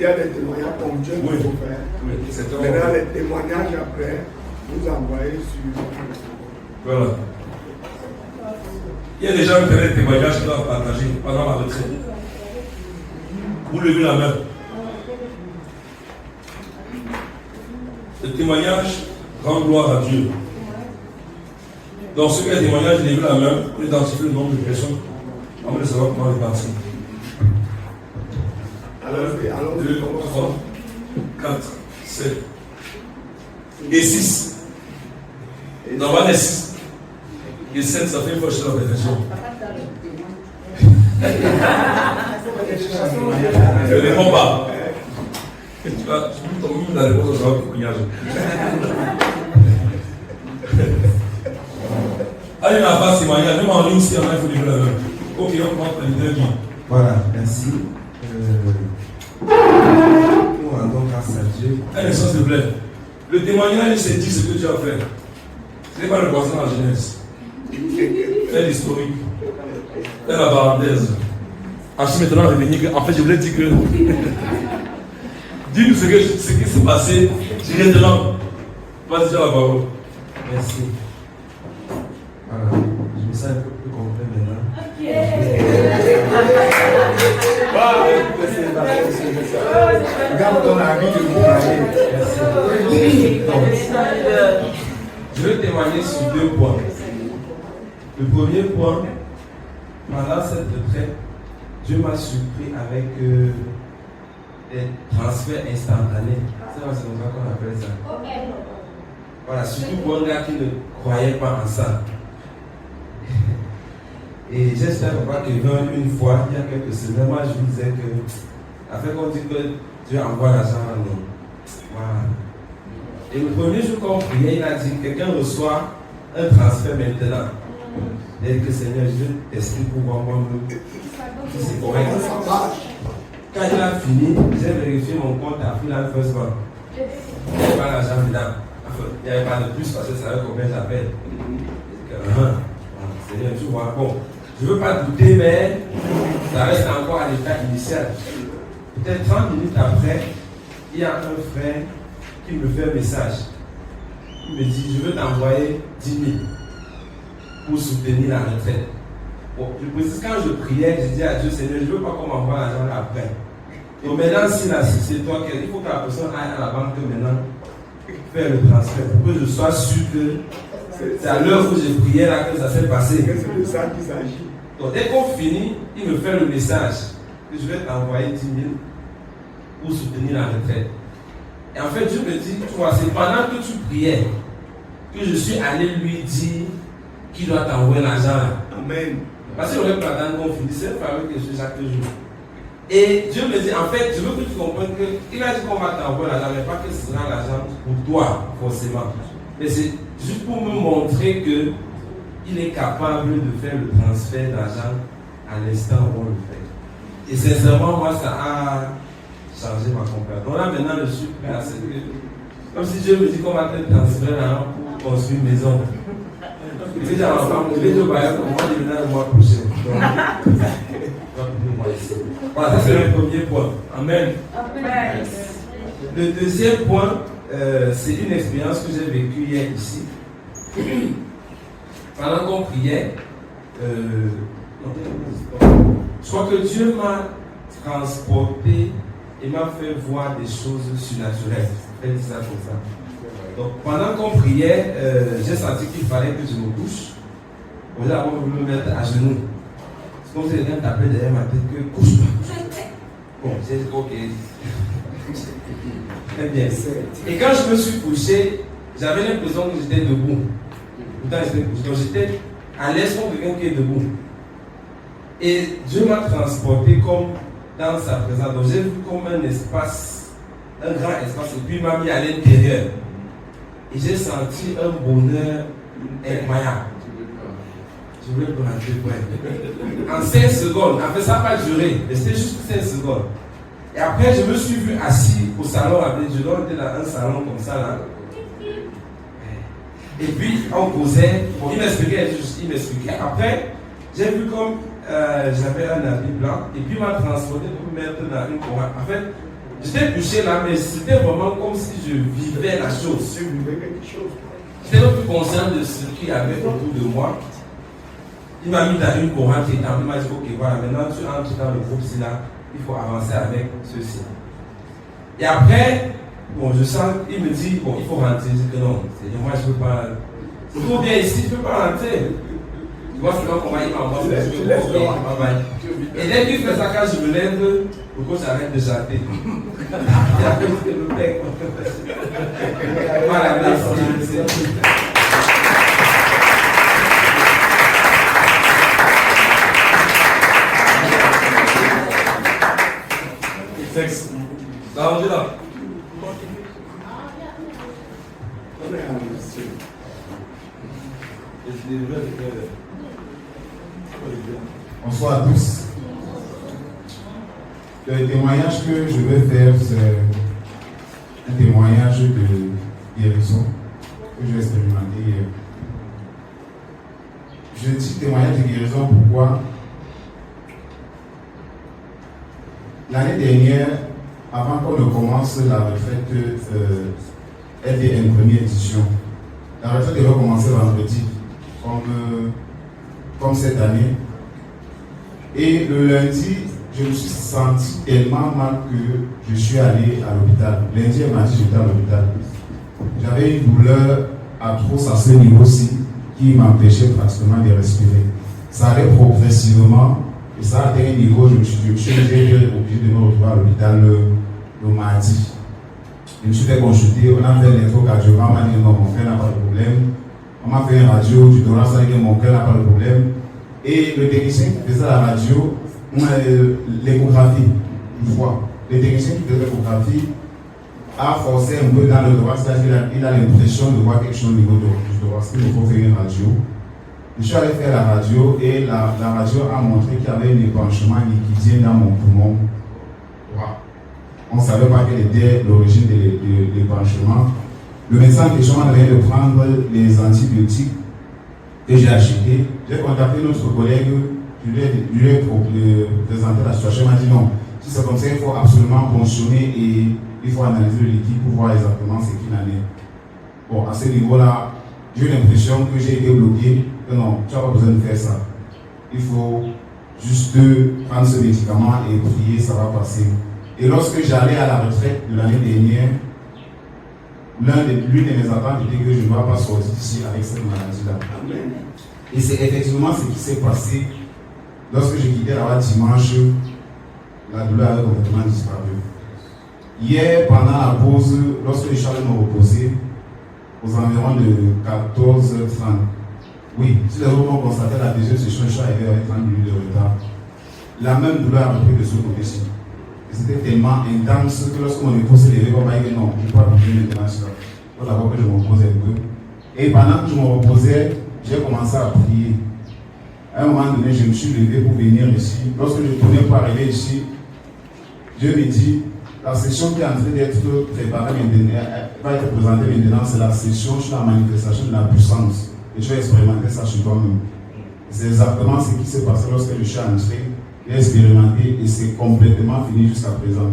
y a des témoignages ponctuels qu'il faut faire. Oui, c'est tout. Maintenant, les témoignages après, vous envoyez sur. Voilà. Il y a déjà un dernier témoignage qui doit partager pendant la retraite. Vous levez la main. Le témoignage rend gloire à Dieu. Dans ce cas, témoignage, levez la main pour identifier le nombre de personnes. On va savoir comment répartir. Alors, 2, 3, 4, 7 et 6. Normalement, les 6. Et 7, ça fait une fois que je suis dans la réflexion. Je ne réponds pas. Tu vas tomber dans la réponse au témoignage. Allez, dans la phase témoignage, même en ligne, si on a, il faut lever la main. Ok, on commence par les deux qui. Voilà, merci. Nous rendons grâce à Dieu. Un instant, s'il te plaît. Le témoignage, c'est dire ce que tu as fait. Ce n'est pas le croissant en jeunesse. Fais l'historique. Fais la parenthèse. Ensuite, maintenant, revenir. En fait, je voulais dire que. Dis-nous ce qui s'est passé. Je reste là. Vas-y, dis la parole. Merci. Voilà, je me sens un peu plus complet maintenant. Regarde ton avis de vous parler. Je vais témoigner sur 2 points. Le premier point, pendant cette retraite, Dieu m'a surpris avec des transferts instantanés. C'est comme ça qu'on appelle ça. Voilà, surtout pour un gars qui ne croyait pas en ça. Et j'espère pas que une fois, il y a quelques semaines, moi je vous disais que, afin qu'on dit que Dieu envoie l'argent à nous. Voilà. Et le premier jour qu'on priait, il a dit quelqu'un reçoit un transfert maintenant. Et que Seigneur, je t'explique pourquoi moi si c'est correct. Quand il a fini, j'ai vérifié mon compte à Freeland First Bank. Il n'y avait pas l'argent dedans. Enfin, il n'y avait pas de plus parce que ça savait combien j'appelle. Seigneur, tu vois, bon. Je ne veux pas douter, mais ça reste encore à l'état initial. Peut-être 30 minutes après, il y a un frère qui me fait un message. Il me dit, je veux t'envoyer 10 000 pour soutenir la retraite. Bon, je précise, quand je priais, je dis à Dieu, Seigneur, je ne veux pas qu'on m'envoie l'argent après. Donc maintenant, si c'est toi, il faut que la personne aille à la banque maintenant faire le transfert pour que je sois sûr que c'est à l'heure où je priais là que ça s'est passé. C'est de ça qu'il s'agit. Donc dès qu'on finit, il me fait le message que je vais t'envoyer 10 000 pour soutenir la retraite. Et en fait, Dieu me dit, tu vois, c'est pendant que tu priais que je suis allé lui dire qu'il doit t'envoyer l'argent là. Amen. Parce qu'il aurait pas attendre qu'on finisse, c'est un faveur que je fais chaque jour. Et Dieu me dit, en fait, je veux que tu comprennes qu'il a dit qu'on va t'envoyer l'argent, mais pas que ce sera l'argent pour toi, forcément. Mais c'est juste pour me montrer qu'il est capable de faire le transfert d'argent à l'instant où on le fait. Et sincèrement, moi, ça a changé ma compagnie. Donc là, maintenant, je suis prêt à ce que, comme si Dieu me dit qu'on va te transférer l'argent pour construire une maison. Je vais dire à ma femme, je vais dire au bailleur qu'on va devenir le mois prochain. Voilà, ça c'est le premier point. Amen. Amen. Le deuxième point, c'est une expérience que j'ai vécue hier ici. Pendant qu'on priait, je crois que Dieu m'a transporté et m'a fait voir des choses surnaturelles. Je vais dire ça comme ça. Donc pendant qu'on priait, j'ai senti qu'il fallait que je me couche. Au lieu d'avoir voulu me mettre à genoux. C'est comme si quelqu'un tapait derrière ma tête que couche-toi. Bon, j'ai dit ok. Très bien. Et quand je me suis couché, j'avais l'impression que j'étais debout. Pourtant j'étais couché. Donc j'étais à l'aise comme quelqu'un qui est debout. Et Dieu m'a transporté comme dans sa présence. Donc j'ai vu comme un espace, un grand espace, et puis il m'a mis à l'intérieur. Et j'ai senti un bonheur incroyable. Je voulais prendre en 5 secondes. En fait, ça n'a pas duré, mais c'était juste 5 secondes. Et après, je me suis vu assis au salon avec je dois être dans un salon comme ça là. Et puis, on causait. Bon, il m'expliquait. Après, j'ai vu comme j'avais un habit blanc, et puis il m'a transporté pour me mettre dans une couronne. En fait, J'étais couché là, mais c'était vraiment comme si je vivais la chose. Je vivais quelque chose. J'étais même plus conscient de ce qu'il y avait autour de moi. Il m'a mis dans une courante étape. Il m'a dit, ok, voilà, maintenant tu entres dans le groupe, c'est là, il faut avancer avec ceci. Et après, bon, je sens, il me dit, bon, il faut rentrer. Je dis que non, moi je ne peux pas. C'est trop bien ici, je ne peux pas rentrer. Moi, c'est comment il m'envoie, je peux pas. Et dès qu'il fait ça, quand je me lève, le coach arrête de chanter. Il a fait le bec. Voilà, merci. Texte. Là, on est là. Bonsoir à tous. Le témoignage que je vais faire, c'est un témoignage de guérison que j'ai expérimenté hier. Je dis témoignage de guérison pourquoi? L'année dernière, avant qu'on ne commence la retraite LDN première édition, la retraite devait commencer vendredi, comme cette année. Et le lundi, je me suis senti tellement mal que je suis allé à l'hôpital. Lundi et mardi, j'étais à l'hôpital. J'avais une douleur atroce à ce niveau-ci qui m'empêchait pratiquement de respirer. Ça allait progressivement et ça a atteint un niveau, je me suis obligé de me retrouver à l'hôpital le mardi. Je me suis fait consulter, on a fait l'électrocardiogramme, on m'a dit non, mon cœur n'a pas de problème. On m'a fait une radio du thorax, on m'a dit mon cœur n'a pas de problème. Et le technicien qui faisait la radio, l'échographie, une fois, le technicien qui faisait l'échographie a forcé un peu dans le thorax, il a l'impression de voir quelque chose au niveau du thorax, il faut faire une radio. Je suis allé faire la radio et la radio a montré qu'il y avait un épanchement liquidien dans mon poumon droit. On ne savait pas quelle était l'origine de l'épanchement. Le médecin en question m'a donné de prendre les antibiotiques que j'ai achetés. J'ai contacté notre collègue, je lui ai présenté la situation. Il m'a dit non, si c'est comme ça, il faut absolument fonctionner et il faut analyser le liquide pour voir exactement ce qu'il en est. Bon, à ce niveau-là, j'ai eu l'impression que j'ai été bloqué, que non, tu n'as pas besoin de faire ça. Il faut juste prendre ce médicament et prier, ça va passer. Et lorsque j'allais à la retraite de l'année dernière, l'une de mes attentes était que je ne dois pas sortir ici avec cette maladie-là. Et c'est effectivement ce qui s'est passé. Lorsque j'ai quitté là-bas dimanche, la douleur avait complètement disparu. Hier, pendant la pause, lorsque je suis allé me reposer, aux environs de 14h30, oui, si les autres ont constaté la deuxième session, je suis arrivé avec 30 minutes de retard. La même douleur a repris de ce côté-ci. C'était tellement intense que lorsque mon épouse s'est levée, on m'a dit non, je ne peux pas bouger maintenant. Il faut d'abord que je me repose un peu. Et pendant que je me reposais, j'ai commencé à prier. À un moment donné, je me suis levé pour venir ici. Lorsque je tournais pour arriver ici, Dieu me dit, la session qui est en train d'être préparée maintenant, va être présentée maintenant, c'est la session sur la manifestation de la puissance. Et tu vas expérimenter ça chez toi-même. C'est exactement ce qui s'est passé lorsque je suis entré. J'ai expérimenté et c'est complètement fini jusqu'à présent.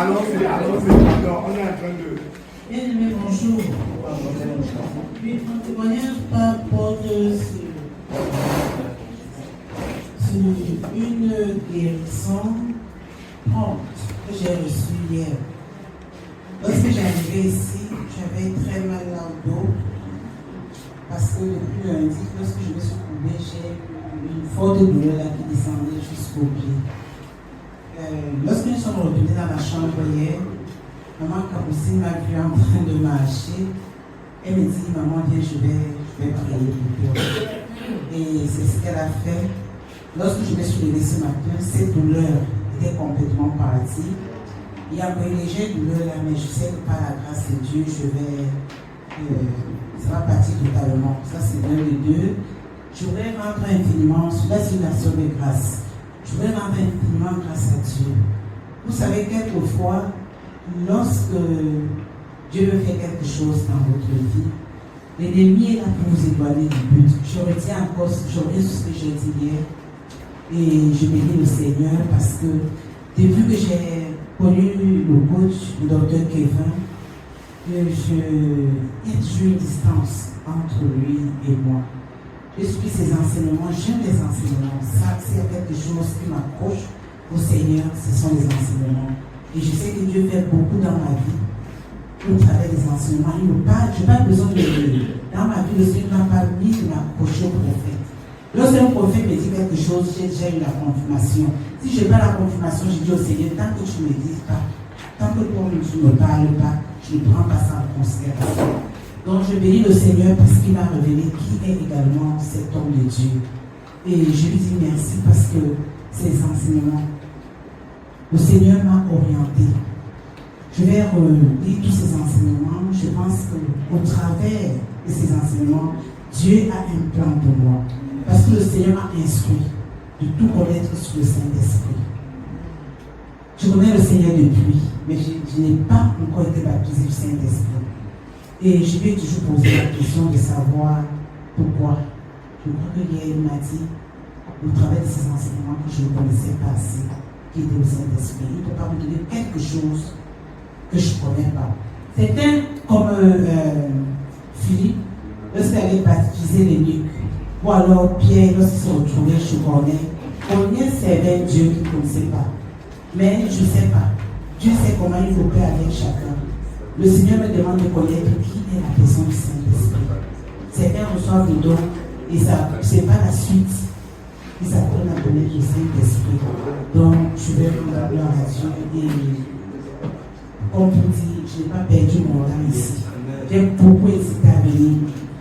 Allons-y, alors on est en train de... Bien aimé, bonjour. Oui, mon témoignage porte sur une guérison prompte que j'ai reçue hier. Lorsque j'ai arrivé ici, j'avais très mal au dos parce que depuis lundi, lorsque je me suis courbée, j'ai eu une forte douleur là qui descendait jusqu'au pied. Lorsque nous sommes revenus dans ma chambre hier, maman Capucine m'a vu en train de marcher. Elle me dit, maman, viens, je vais prier pour toi. Et c'est ce qu'elle a fait. Lorsque je me suis levée ce matin, cette douleur était complètement partie. Il y a une légère douleur là, mais je sais que par la grâce de Dieu, je vais ça va partir totalement. Ça, c'est l'un des deux. Je voudrais rendre infiniment, là c'est une action de grâce. Je voudrais rendre infiniment grâce à Dieu. Vous savez, quelquefois, lorsque Dieu veut faire quelque chose dans votre vie, l'ennemi est là pour vous éloigner du but. Je retiens encore ce que j'ai dit hier. Et je bénis le Seigneur parce que depuis que j'ai connu le coach, le docteur Kevin, il y a toujours une distance entre lui et moi. Je suis ses enseignements, j'aime les enseignements. Ça, c'est quelque chose qui m'accroche au Seigneur, ce sont les enseignements. Et je sais que Dieu fait beaucoup dans ma vie au travers des enseignements. Je n'ai pas besoin de... Dans ma vie, le Seigneur ne m'a pas mis de m'accrocher au prophète. Lorsqu'un prophète me dit quelque chose, j'ai déjà eu la confirmation. Si je n'ai pas la confirmation, je dis au Seigneur, tant que tu ne me dis pas, tant que toi tu ne me parles pas, je ne prends pas ça en considération. Donc je bénis le Seigneur parce qu'il m'a révélé qui est également cet homme de Dieu. Et je lui dis merci parce que ces enseignements, le Seigneur m'a orienté. Je vais relire tous ces enseignements. Je pense qu'au travers de ces enseignements, Dieu a un plan pour moi. Parce que le Seigneur m'a instruit de tout connaître sur le Saint-Esprit. Je connais le Seigneur depuis, mais je n'ai pas encore été baptisé du Saint-Esprit. Et je lui ai toujours posé la question de savoir pourquoi. Je crois que hier, il m'a dit, au travers de ces enseignements, que je ne connaissais pas assez, qui était le Saint-Esprit. Il ne peut pas me donner quelque chose que je ne connais pas. C'était comme Philippe, lorsqu'il avait baptisé les nuques. Ou alors Pierre, lorsqu'il se retrouvait chez Corneille servait Dieu qu'il ne connaissait pas. Mais je ne sais pas. Dieu sait comment il faut faire avec chacun. Le Seigneur me demande de connaître qui est la personne du Saint-Esprit. Certains reçoivent le don et ça, c'est pas la suite. Ils apprennent à connaître le Saint-Esprit. Donc, je vais rendre la gloire à Dieu et, comme vous dites, je n'ai pas perdu mon temps ici. J'ai beaucoup hésité à venir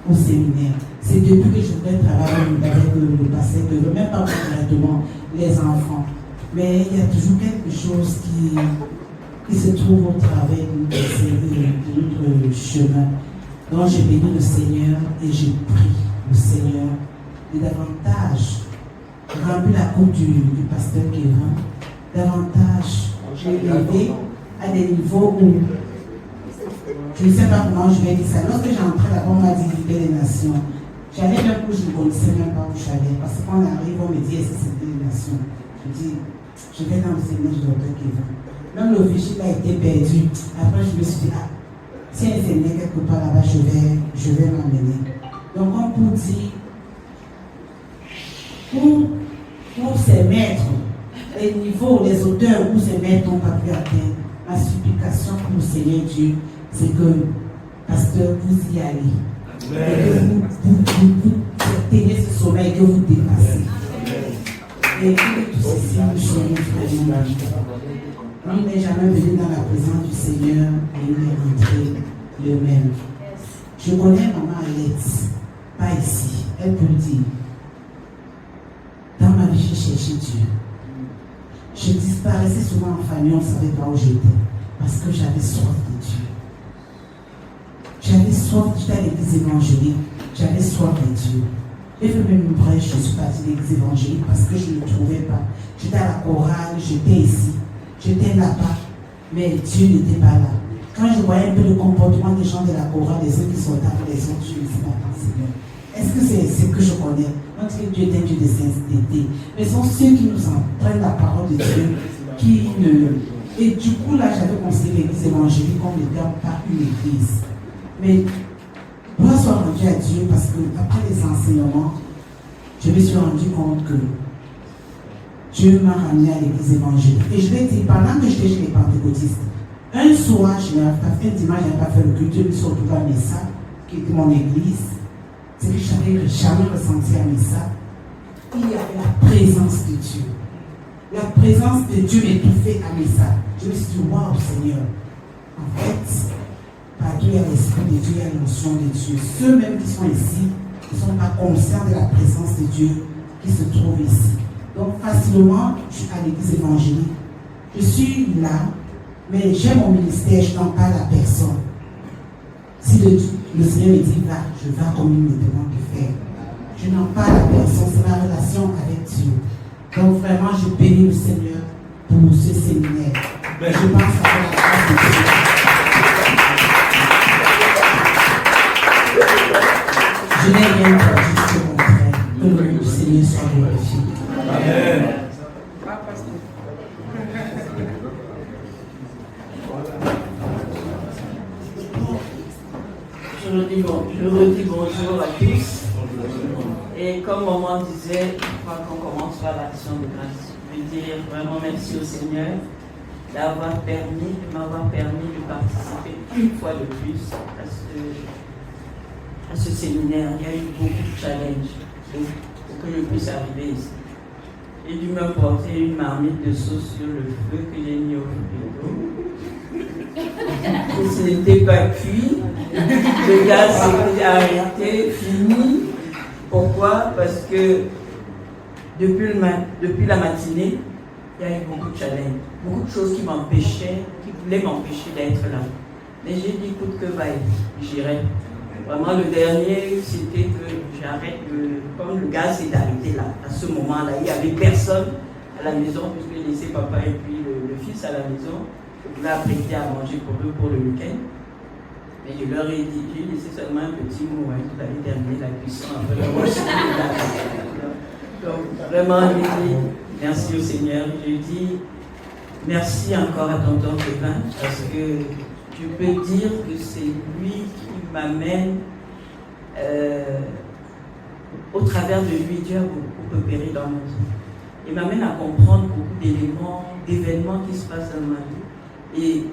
au séminaire. C'est depuis que je voulais travailler avec le pasteur, même pas directement les enfants. Mais il y a toujours quelque chose qui se trouve au travers de notre chemin. Donc je bénis le Seigneur et je prie le Seigneur de davantage remplir la coupe du pasteur Kevin, davantage l'élever à des niveaux où je ne sais pas comment je vais dire ça. Lorsque j'entrais là-bas, on m'a dit libérer les nations. J'allais même où je ne connaissais même pas où j'allais. Parce que quand on arrive, on me dit est-ce que c'était les nations. Je dis, je vais dans le séminaire du docteur Kevin. Même le vigile a été perdu. Après, je me suis dit, ah, si un séminaire quelque part là-bas, je vais m'emmener. Donc, on peut dire, pour ces maîtres, les niveaux, les auteurs où ces maîtres n'ont pas pu atteindre, ma supplication pour le Seigneur Dieu, c'est que, pasteur, vous y allez. Et que vous atteignez ce sommet et que vous dépassez. Et que tout ceci nous change vraiment. On n'est jamais venu dans la présence du Seigneur et il est rentré le même. Je connais maman Alex, pas ici, elle peut le dire. Dans ma vie, j'ai cherché Dieu. Je disparaissais souvent en famille, on ne savait pas où j'étais. Parce que j'avais soif de Dieu. J'avais soif, j'étais à l'église évangélique, j'avais soif de Dieu. J'ai fait même une brèche, je suis partie de l'église évangélique parce que je ne le trouvais pas. J'étais à la chorale, j'étais ici, j'étais là-bas, mais Dieu n'était pas là. Quand je voyais un peu le comportement des gens de la chorale, des uns qui sont avec les autres, je me disais, attends Seigneur, est-ce que c'est ce que je connais? On dit que Dieu est un Dieu de sainteté. Mais ce sont ceux qui nous apprennent la parole de Dieu, qui ne... Et du coup, là, j'avais considéré l'église évangélique comme n'étant pas une église. Mais, gloire soit rendue à Dieu parce que, après les enseignements, je me suis rendu compte que Dieu m'a ramené à l'église évangélique. Et je l'ai dit, pendant que j'étais chez les pentecôtistes, un soir, je n'avais pas fait un dimanche, je n'avais pas fait le culte, je me suis retrouvé à Messa, qui était mon église. C'est que je n'avais jamais ressenti à Messa. Il y avait la présence de Dieu. La présence de Dieu m'étouffait à Messa. Je me suis dit, waouh Seigneur. En fait, partout il y a l'Esprit de Dieu, il y a l'onction de Dieu. Ceux même qui sont ici, ne sont pas conscients de la présence de Dieu qui se trouve ici. Donc facilement, je suis à l'église évangélique. Je suis là, mais j'ai mon ministère, je n'en parle à personne. Si le Seigneur me dit, va, je vais comme il me demande de faire. Je n'en parle à personne, c'est ma relation avec Dieu. Donc vraiment, je bénis le Seigneur pour ce séminaire. Je pense à la grâce de Dieu. Je n'ai rien pour juste au contraire. Que le nom du Seigneur soit glorifié. Amen. Je redis bonjour à tous. Et comme maman disait, je crois qu'on commence par l'action de grâce. Je veux dire vraiment merci au Seigneur de m'avoir permis de participer une fois de plus à ce séminaire. Il y a eu beaucoup de challenges pour que je puisse arriver ici. J'ai dû me porter une marmite de sauce sur le feu que j'ai mis au frigo. Ce n'était pas cuit, le gaz s'était arrêté, fini. Pourquoi? Parce que depuis la matinée, il y a eu beaucoup de challenges, beaucoup de choses qui voulaient m'empêcher d'être là. Mais j'ai dit, écoute, que j'irai. Vraiment, le dernier, c'était que j'arrête, comme le gaz s'est arrêté là, à ce moment-là, il n'y avait personne à la maison, puisque j'ai laissé papa et puis le fils à la maison. Je voulais apprêter à manger pour eux pour le week-end. Mais je leur ai dit, j'ai laissé seulement un petit mot, hein, vous allez terminer la cuisson après le repas. Donc vraiment, je dis merci au Seigneur. Je dis merci encore à tonton Kevin, parce que je peux dire que c'est lui qui m'amène, au travers de lui, Dieu a beaucoup opéré dans ma vie. Il m'amène à comprendre beaucoup d'événements qui se passent dans ma vie. Et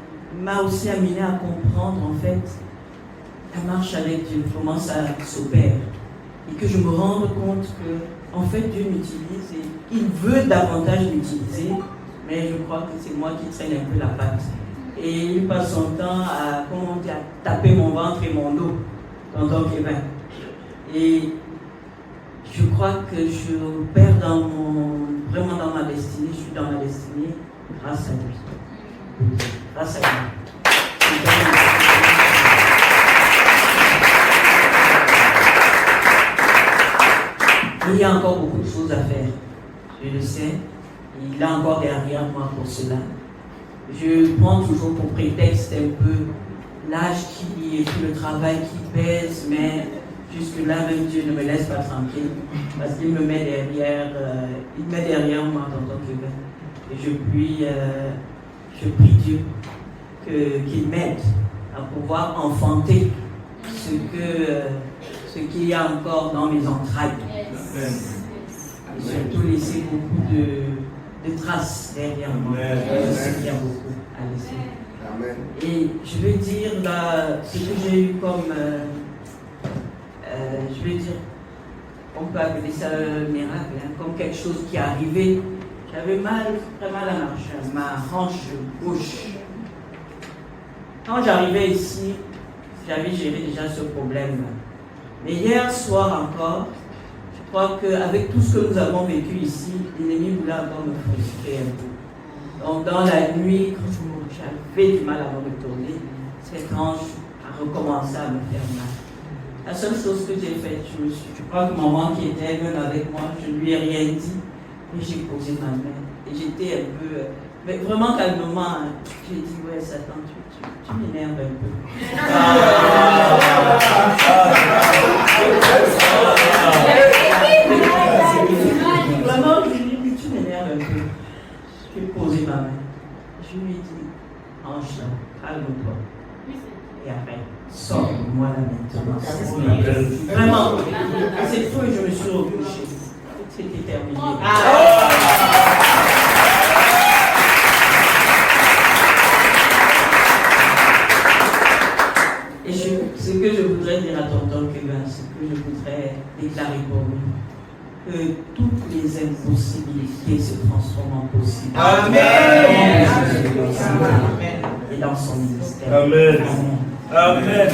m'a aussi amené à comprendre en fait la marche avec Dieu, comment ça s'opère. Et que je me rende compte que en fait Dieu m'utilise et il veut davantage m'utiliser, mais je crois que c'est moi qui traîne un peu la patte. Et il passe son temps à taper mon ventre et mon dos, tonton Kevin. Et je crois que je opère vraiment dans ma destinée, je suis dans ma destinée grâce à lui. Grâce à lui. Il y a encore beaucoup de choses à faire, je le sais. Il est encore derrière moi pour cela. Je prends toujours pour prétexte un peu l'âge et tout le travail qui pèse, mais jusque-là, même Dieu ne me laisse pas tranquille, parce qu'il me met derrière moi en tant que Kevin. Et je prie Dieu qu'il m'aide à pouvoir enfanter ce qu'il y a encore dans mes entrailles. Et surtout laisser beaucoup de traces derrière moi. Je sais qu'il y a beaucoup à laisser. Amen. Et je veux dire, là, ce que j'ai eu comme, je veux dire, on peut appeler ça un miracle, hein, comme quelque chose qui est arrivé. J'avais très mal à marcher, ma hanche gauche. Quand j'arrivais ici, j'avais géré déjà ce problème. Mais hier soir encore, je crois qu'avec tout ce que nous avons vécu ici, l'ennemi voulait encore me frustrer un peu. Donc dans la nuit, quand j'avais du mal à me retourner, cette hanche a recommencé à me faire mal. La seule chose que j'ai faite, je crois que maman qui était même avec moi, je ne lui ai rien dit, et j'ai posé ma main. Et j'étais un peu, mais vraiment calmement, hein, j'ai dit, ouais Satan, tu m'énerves un peu. Vraiment, je lui ai dit, tu m'énerves un peu. Je lui ai posé ma main. Je lui ai dit, hanche là, calme-toi. Et après, sors-moi là maintenant. Vraiment, cette fois, je me suis recouchée. C'était terminé. Et ce que je voudrais dire à tonton Kevin, ce que je voudrais déclarer pour lui, que toutes les impossibilités se transforment en possibilités. Amen. Et dans son ministère. Amen. Amen.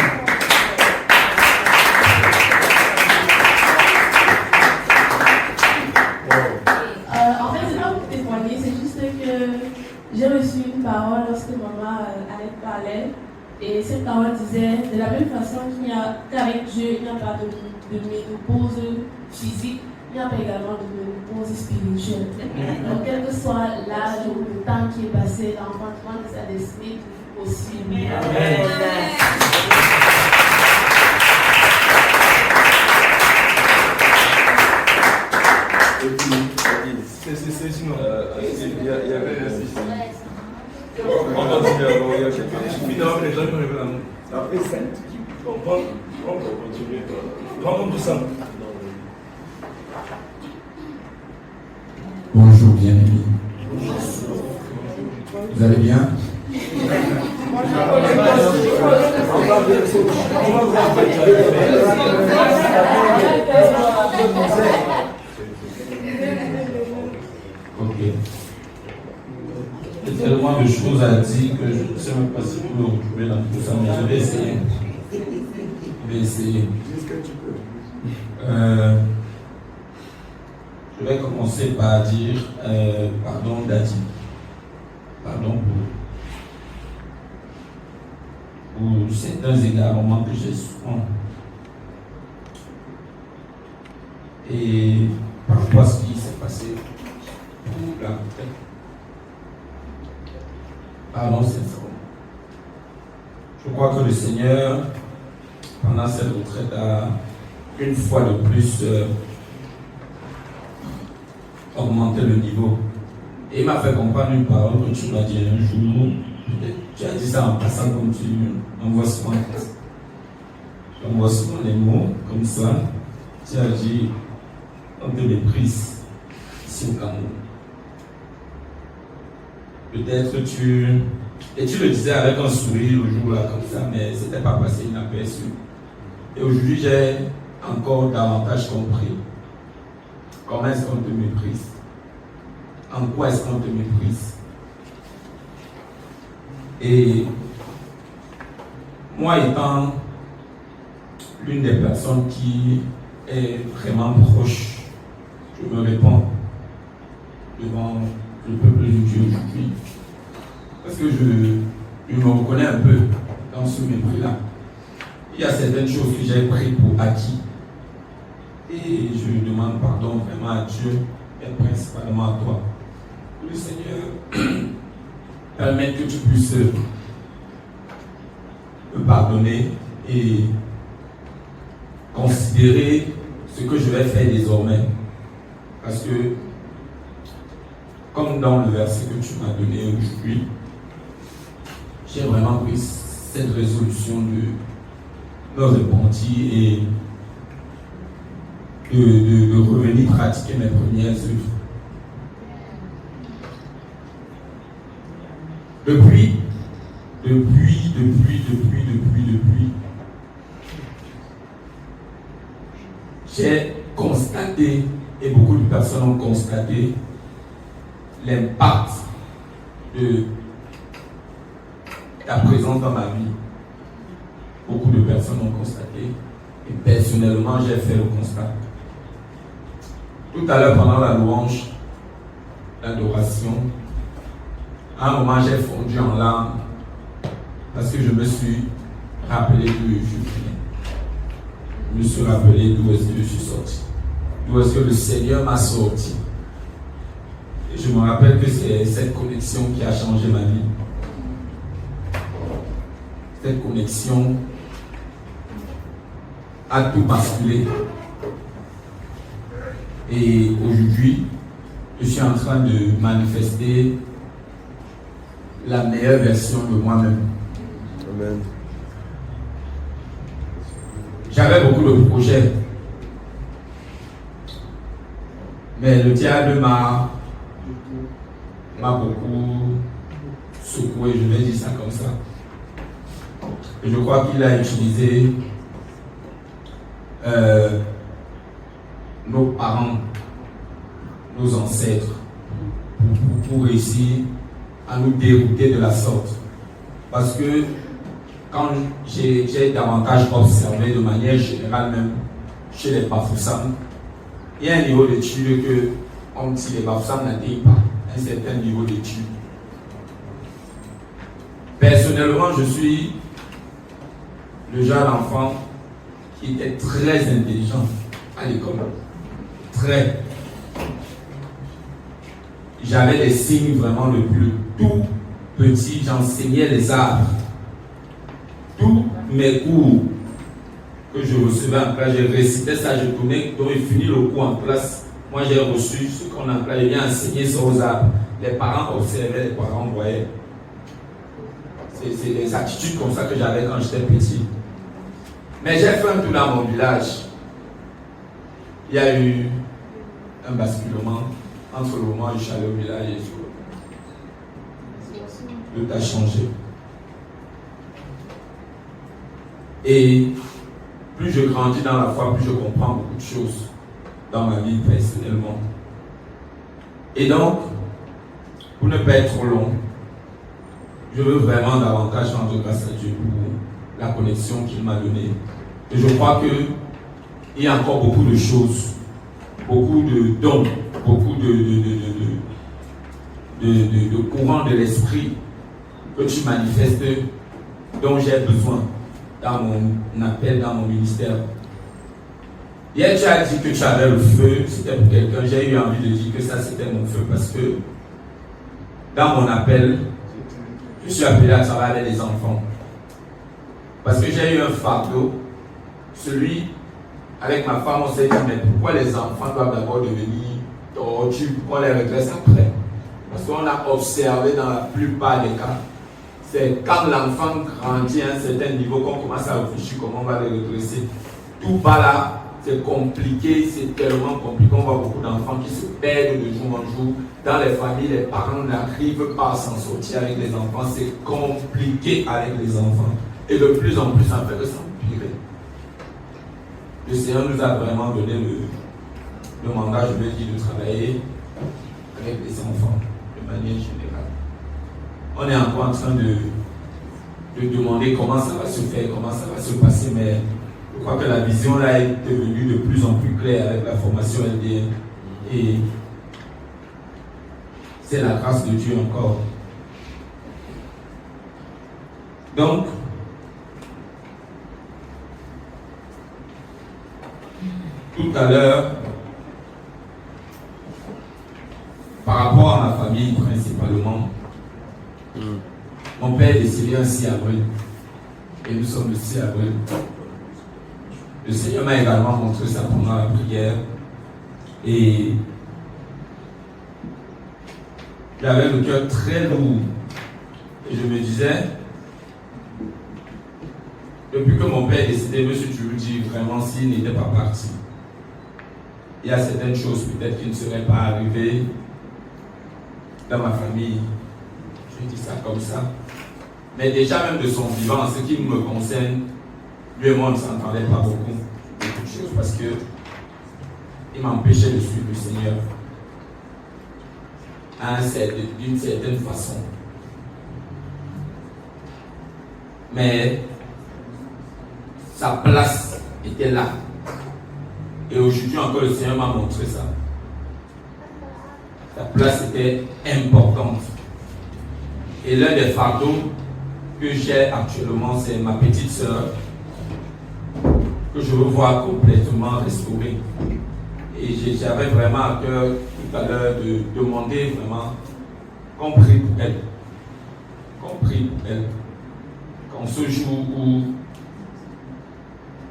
En fait, c'est pas pour témoigner, c'est juste que j'ai reçu une parole lorsque maman allait parler. Et cette parole disait, de la même façon qu'avec Dieu, il n'y a pas de ménopause physique, il n'y a pas également de ménopause spirituelle. Donc, quel que soit l'âge ou le temps qui est passé, l'enfantement de sa destinée est possible. Amen. C'est sinon. Il y avait un système. On continue alors, il y a quelqu'un. Les gens qui ont l'amour. Après 5. On continue. Prends tout ça. Bonjour bien-aimés. Vous allez bien? Ok. Il y a tellement de choses à dire que je ne sais même pas si vous me retrouvez dans tout ça, mais je vais essayer. Je vais commencer par dire pardon Dadi. Pardon pour certains égarements que j'ai souvent. Et par rapport à ce qui s'est passé pour la retraite. Pardon sincèrement. Je crois que le Seigneur, pendant cette retraite, a une fois de plus augmenté le niveau. Et il m'a fait comprendre une parole que tu m'as dit un jour. Tu as dit ça en passant comme tu envoies souvent. Tu envoies souvent les mots comme ça. Tu as dit, on te méprise ici au Cameroun. Peut-être tu le disais avec un sourire le jour là comme ça, mais ce n'était pas passé inaperçu. Et aujourd'hui, j'ai encore davantage compris comment est-ce qu'on te méprise. En quoi est-ce qu'on te méprise? Et moi étant l'une des personnes qui est vraiment proche, je me réponds devant le peuple de Dieu aujourd'hui. Parce que je me reconnais un peu dans ce mépris-là. Il y a certaines choses que j'ai prises pour acquis. Et je demande pardon vraiment à Dieu et principalement à toi. Le Seigneur permet que tu puisses me pardonner et considérer ce que je vais faire désormais. Parce que, comme dans le verset que tu m'as donné aujourd'hui, j'ai vraiment pris cette résolution de me repentir et de revenir pratiquer mes premières œuvres. Depuis, j'ai constaté, et beaucoup de personnes ont constaté, l'impact de ta présence dans ma vie. Beaucoup de personnes ont constaté, et personnellement, j'ai fait le constat. Tout à l'heure, pendant la louange, l'adoration, à un moment, j'ai fondu en larmes parce que je me suis rappelé d'où je venais. Je me suis rappelé d'où est-ce que je suis sorti. D'où est-ce que le Seigneur m'a sorti. Et je me rappelle que c'est cette connexion qui a changé ma vie. Cette connexion a tout basculé. Et aujourd'hui, je suis en train de manifester la meilleure version de moi-même. Amen. J'avais beaucoup de projets, mais le diable m'a beaucoup secoué, je vais dire ça comme ça. Et je crois qu'il a utilisé nos parents, nos ancêtres, pour réussir à nous dérouter de la sorte. Parce que quand j'ai davantage observé de manière générale même chez les Bafoussam, il y a un niveau de tuile que on dit les Bafoussam n'atteignent pas un certain niveau de tuile. Personnellement, je suis le jeune enfant qui était très intelligent à l'école. Très. J'avais des signes vraiment depuis le tout petit, j'enseignais les arts. Tous mes cours que je recevais en classe, je récitais ça, je tournais, donc il finit le cours en classe. Moi j'ai reçu ce qu'on appelait, j'ai enseigné ça aux arbres. Les parents observaient, les parents voyaient. C'est des attitudes comme ça que j'avais quand j'étais petit. Mais j'ai fait un tour dans mon village. Il y a eu un basculement entre le moment où je suis allé au village et tout. Tout a changé. Et plus je grandis dans la foi, plus je comprends beaucoup de choses dans ma vie personnellement. Et donc, pour ne pas être trop long, je veux vraiment davantage rendre grâce à Dieu pour la connexion qu'il m'a donnée. Et je crois qu'il y a encore beaucoup de choses, beaucoup de dons, beaucoup de courants de l'esprit que tu manifestes, dont j'ai besoin dans mon appel, dans mon ministère. Hier, tu as dit que tu avais le feu, c'était pour quelqu'un. J'ai eu envie de dire que ça, c'était mon feu parce que dans mon appel, je suis appelé à travailler avec les enfants. Parce que j'ai eu un fardeau, celui avec ma femme, on s'est dit, mais pourquoi les enfants doivent d'abord devenir tortues, pourquoi on les redresse après? Parce qu'on a observé dans la plupart des cas, c'est quand l'enfant grandit à un certain niveau qu'on commence à réfléchir comment on va le redresser. Tout bas là, c'est compliqué, c'est tellement compliqué. On voit beaucoup d'enfants qui se perdent de jour en jour. Dans les familles, les parents n'arrivent pas à s'en sortir avec les enfants. C'est compliqué avec les enfants. Et de plus en plus, ça fait que s'empirer. Le Seigneur nous a vraiment donné le mandat, je veux dire, de travailler avec les enfants de manière générale. On est encore en train de demander comment ça va se faire, comment ça va se passer, mais je crois que la vision là est devenue de plus en plus claire avec la formation LDN. Et c'est la grâce de Dieu encore. Donc, tout à l'heure, par rapport à ma famille principalement, mon père est décédé un 6 avril et nous sommes le 6 avril. Le Seigneur m'a également montré ça pendant la prière et j'avais le cœur très lourd et je me disais, depuis que mon père est décédé, monsieur, tu veux dire vraiment s'il n'était pas parti, il y a certaines choses peut-être qui ne seraient pas arrivées dans ma famille. Je dis ça comme ça. Mais déjà même de son vivant, en ce qui me concerne, lui et moi on ne s'entendait pas beaucoup de choses parce que il m'empêchait de suivre le Seigneur d'une certaine façon. Mais sa place était là. Et aujourd'hui encore le Seigneur m'a montré ça. Sa place était importante. Et l'un des fardeaux que j'ai actuellement, c'est ma petite sœur que je veux voir complètement restaurée. Et j'avais vraiment à cœur tout à l'heure de demander vraiment qu'on prie pour elle. Qu'on prie pour elle. Qu'en ce jour où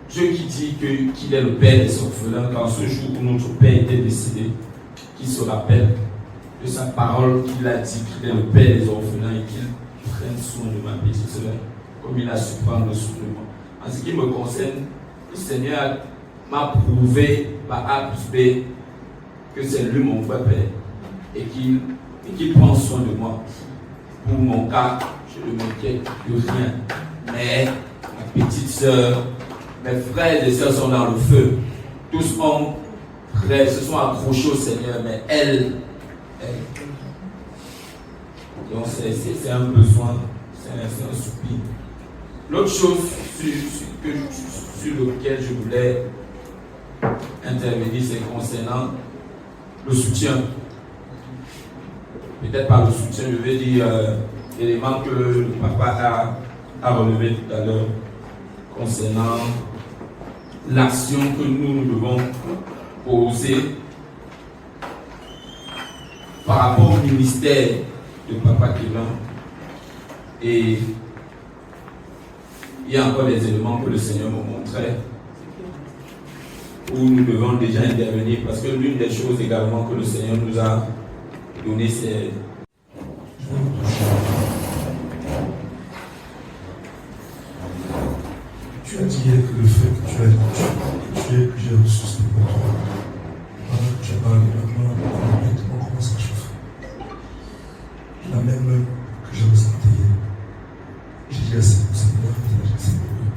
Dieu qui dit qu'il est le Père des orphelins, qu'en ce jour où notre Père était décédé, qu'il se rappelle de sa parole qu'il a dit qu'il est le Père des orphelins et qu'il prenne soin de ma petite sœur comme il a su prendre soin de moi. En ce qui me concerne, le Seigneur m'a prouvé par A plus B que c'est lui mon vrai Père et qu'il prend soin de moi. Pour mon cas, je ne m'inquiète de rien. Mais ma petite sœur, mes frères et sœurs sont dans le feu. Tous se sont accrochés au Seigneur, mais elle. Donc c'est un besoin, c'est un soupir. L'autre chose sur lequel je voulais intervenir, c'est concernant le soutien. Peut-être pas le soutien, je vais dire l'élément que le papa a relevé tout à l'heure concernant l'action que nous devons poser par rapport au ministère de Papa Kevin. Et il y a encore des éléments que le Seigneur nous montrait où nous devons déjà intervenir, parce que l'une des choses également que le Seigneur nous a donné, c'est tu as dit que le fait que j'ai reçu ce pour toi, voilà, tu as parlé maintenant, on commence à chauffer. La même que j'ai ressenti hier. J'ai dit à Seigneur, c'est pour eux.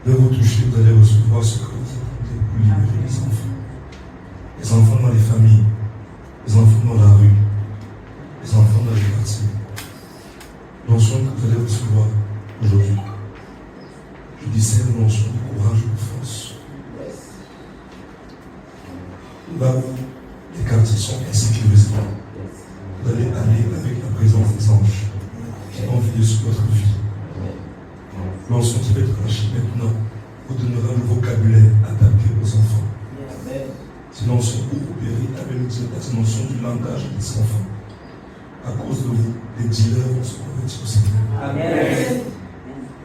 De vous toucher, vous allez recevoir ce que vous attendez pour libérer les enfants. Les enfants dans les familles, les enfants dans la rue, les enfants dans les quartiers. L'onction que vous allez recevoir aujourd'hui. Je dis c'est une onction de courage et de force. Là où les quartiers sont insécurisés, vous allez aller avec la présence des anges qui vont veiller sur votre vie. L'onction qui va être lâchée maintenant vous donnera le vocabulaire adapté aux enfants. C'est l'onction pour opérer avec une notion du langage des enfants. À cause de vous, les dealers vont se convertir au Seigneur. Amen.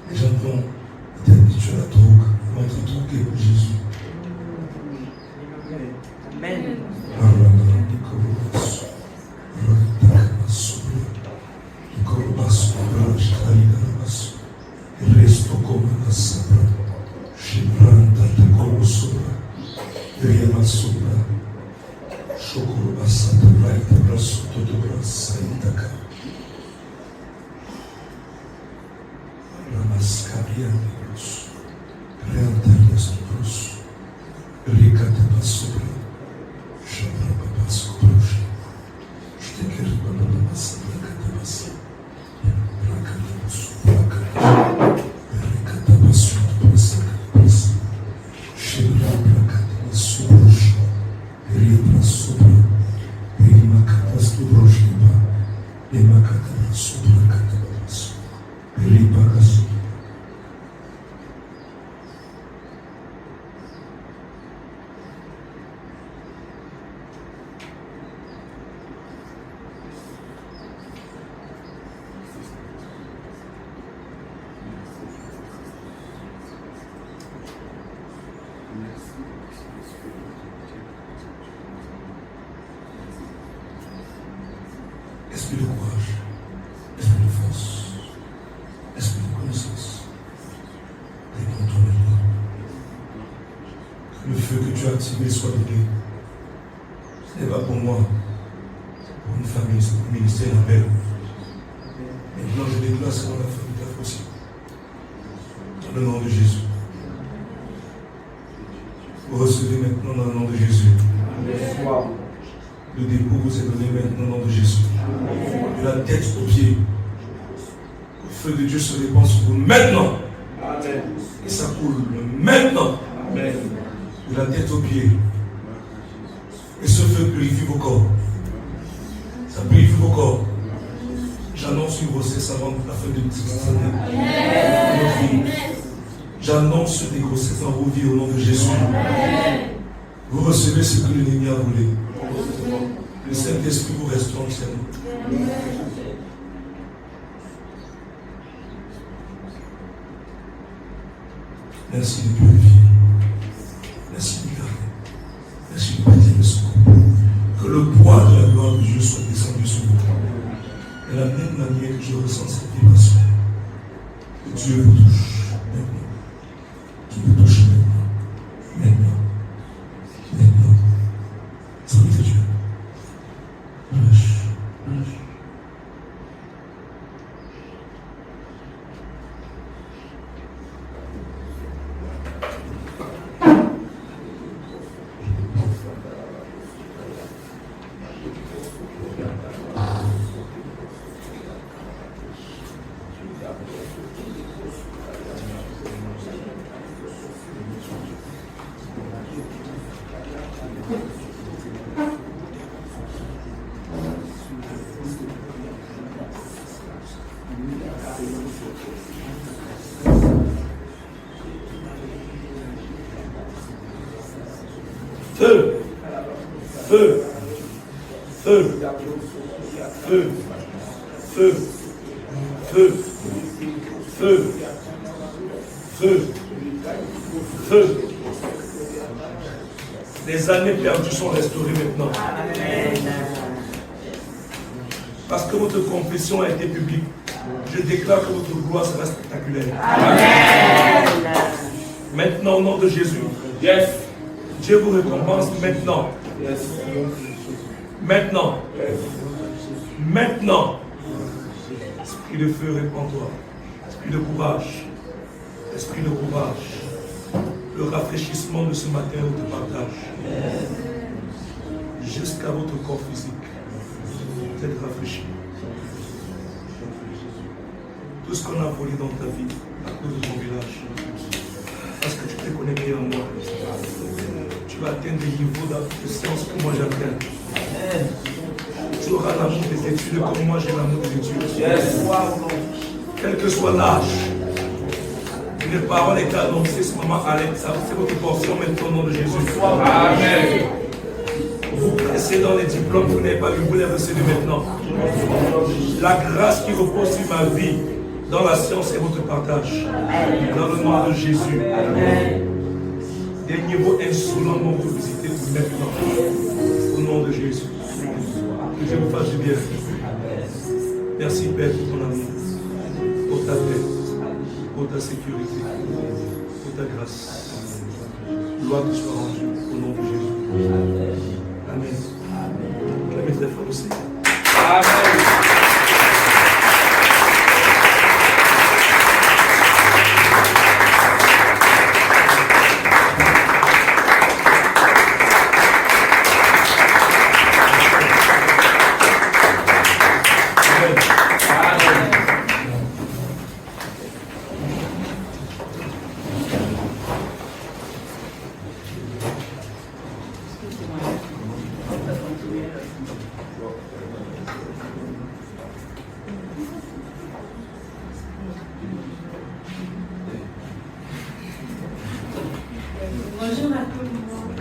Les gens qui ont été habitués à la drogue vont être troqués pour Jésus. Amen. Esprit de courage, esprit de force, esprit de connaissance, réponds-toi maintenant. Que le feu que tu as activé soit donné. Ce n'est pas pour moi, c'est pour une famille, c'est pour le ministère d'appel. Maintenant, je déclare ça dans la famille d'Afroci. Dans le nom de Jésus. Vous recevez maintenant dans le nom de Jésus. Le dépôt vous est donné maintenant dans le nom de Jésus. De la tête aux pieds. Le feu de Dieu se répand sur vous maintenant. Amen. Et ça coule maintenant. Amen. De la tête aux pieds. Et ce feu purifie vos corps. Ça purifie vos corps. J'annonce une grossesse avant la fin de cette année. J'annonce des grossesses dans vos vies au nom de Jésus. Amen. Vous recevez ce que l'ennemi a voulu. Le Saint-Esprit vous restaure entièrement. Merci de purifier. Merci de garder. Merci de prêter le secours. Que le poids de la gloire de Dieu soit descendu sur vous. De la même manière que je ressens cette vibration. Que Dieu vous touche maintenant. Dieu vous touche maintenant. Maintenant. Maintenant. Salut de Dieu. Relâche. Relâche. Feu. Feu. Feu. Feu. Feu. Feu. Feu. Feu. Feu. Les années perdues sont restaurées maintenant. Parce que votre confession a été publique. Je déclare que votre gloire sera spectaculaire. Amen. Maintenant, au nom de Jésus. Yes. Dieu vous récompense maintenant. Yes. Maintenant. Yes. Maintenant. Esprit de feu, répands-toi. Esprit de courage. Esprit de courage. Le rafraîchissement de ce matin, on te partage. Jusqu'à votre corps physique. Vous êtes rafraîchi. Tout ce qu'on a volé dans ta vie à cause de ton village, parce que tu t'es connecté à moi, tu vas atteindre des niveaux de science que moi j'atteins. Tu auras l'amour des études comme moi j'ai l'amour des études. Yes. Quel que soit l'âge, les paroles étaient annoncées ce moment à l'aide. C'est votre portion maintenant au nom de Jésus. Amen. Vous pressez dans les diplômes, vous n'avez pas eu, vous les recevez maintenant. La grâce qui repose sur ma vie, dans la science et votre partage. Dans le nom de Jésus. Amen. Des niveaux insolents vont vous visiter maintenant. Au nom de Jésus. Que Dieu vous fasse du bien. Merci Père pour ton amour, pour ta paix, pour ta sécurité, pour ta grâce. Gloire te soit rendue au nom de Jésus. Amen. Clamez très fort aussi. Amen. Bonjour à tout le monde.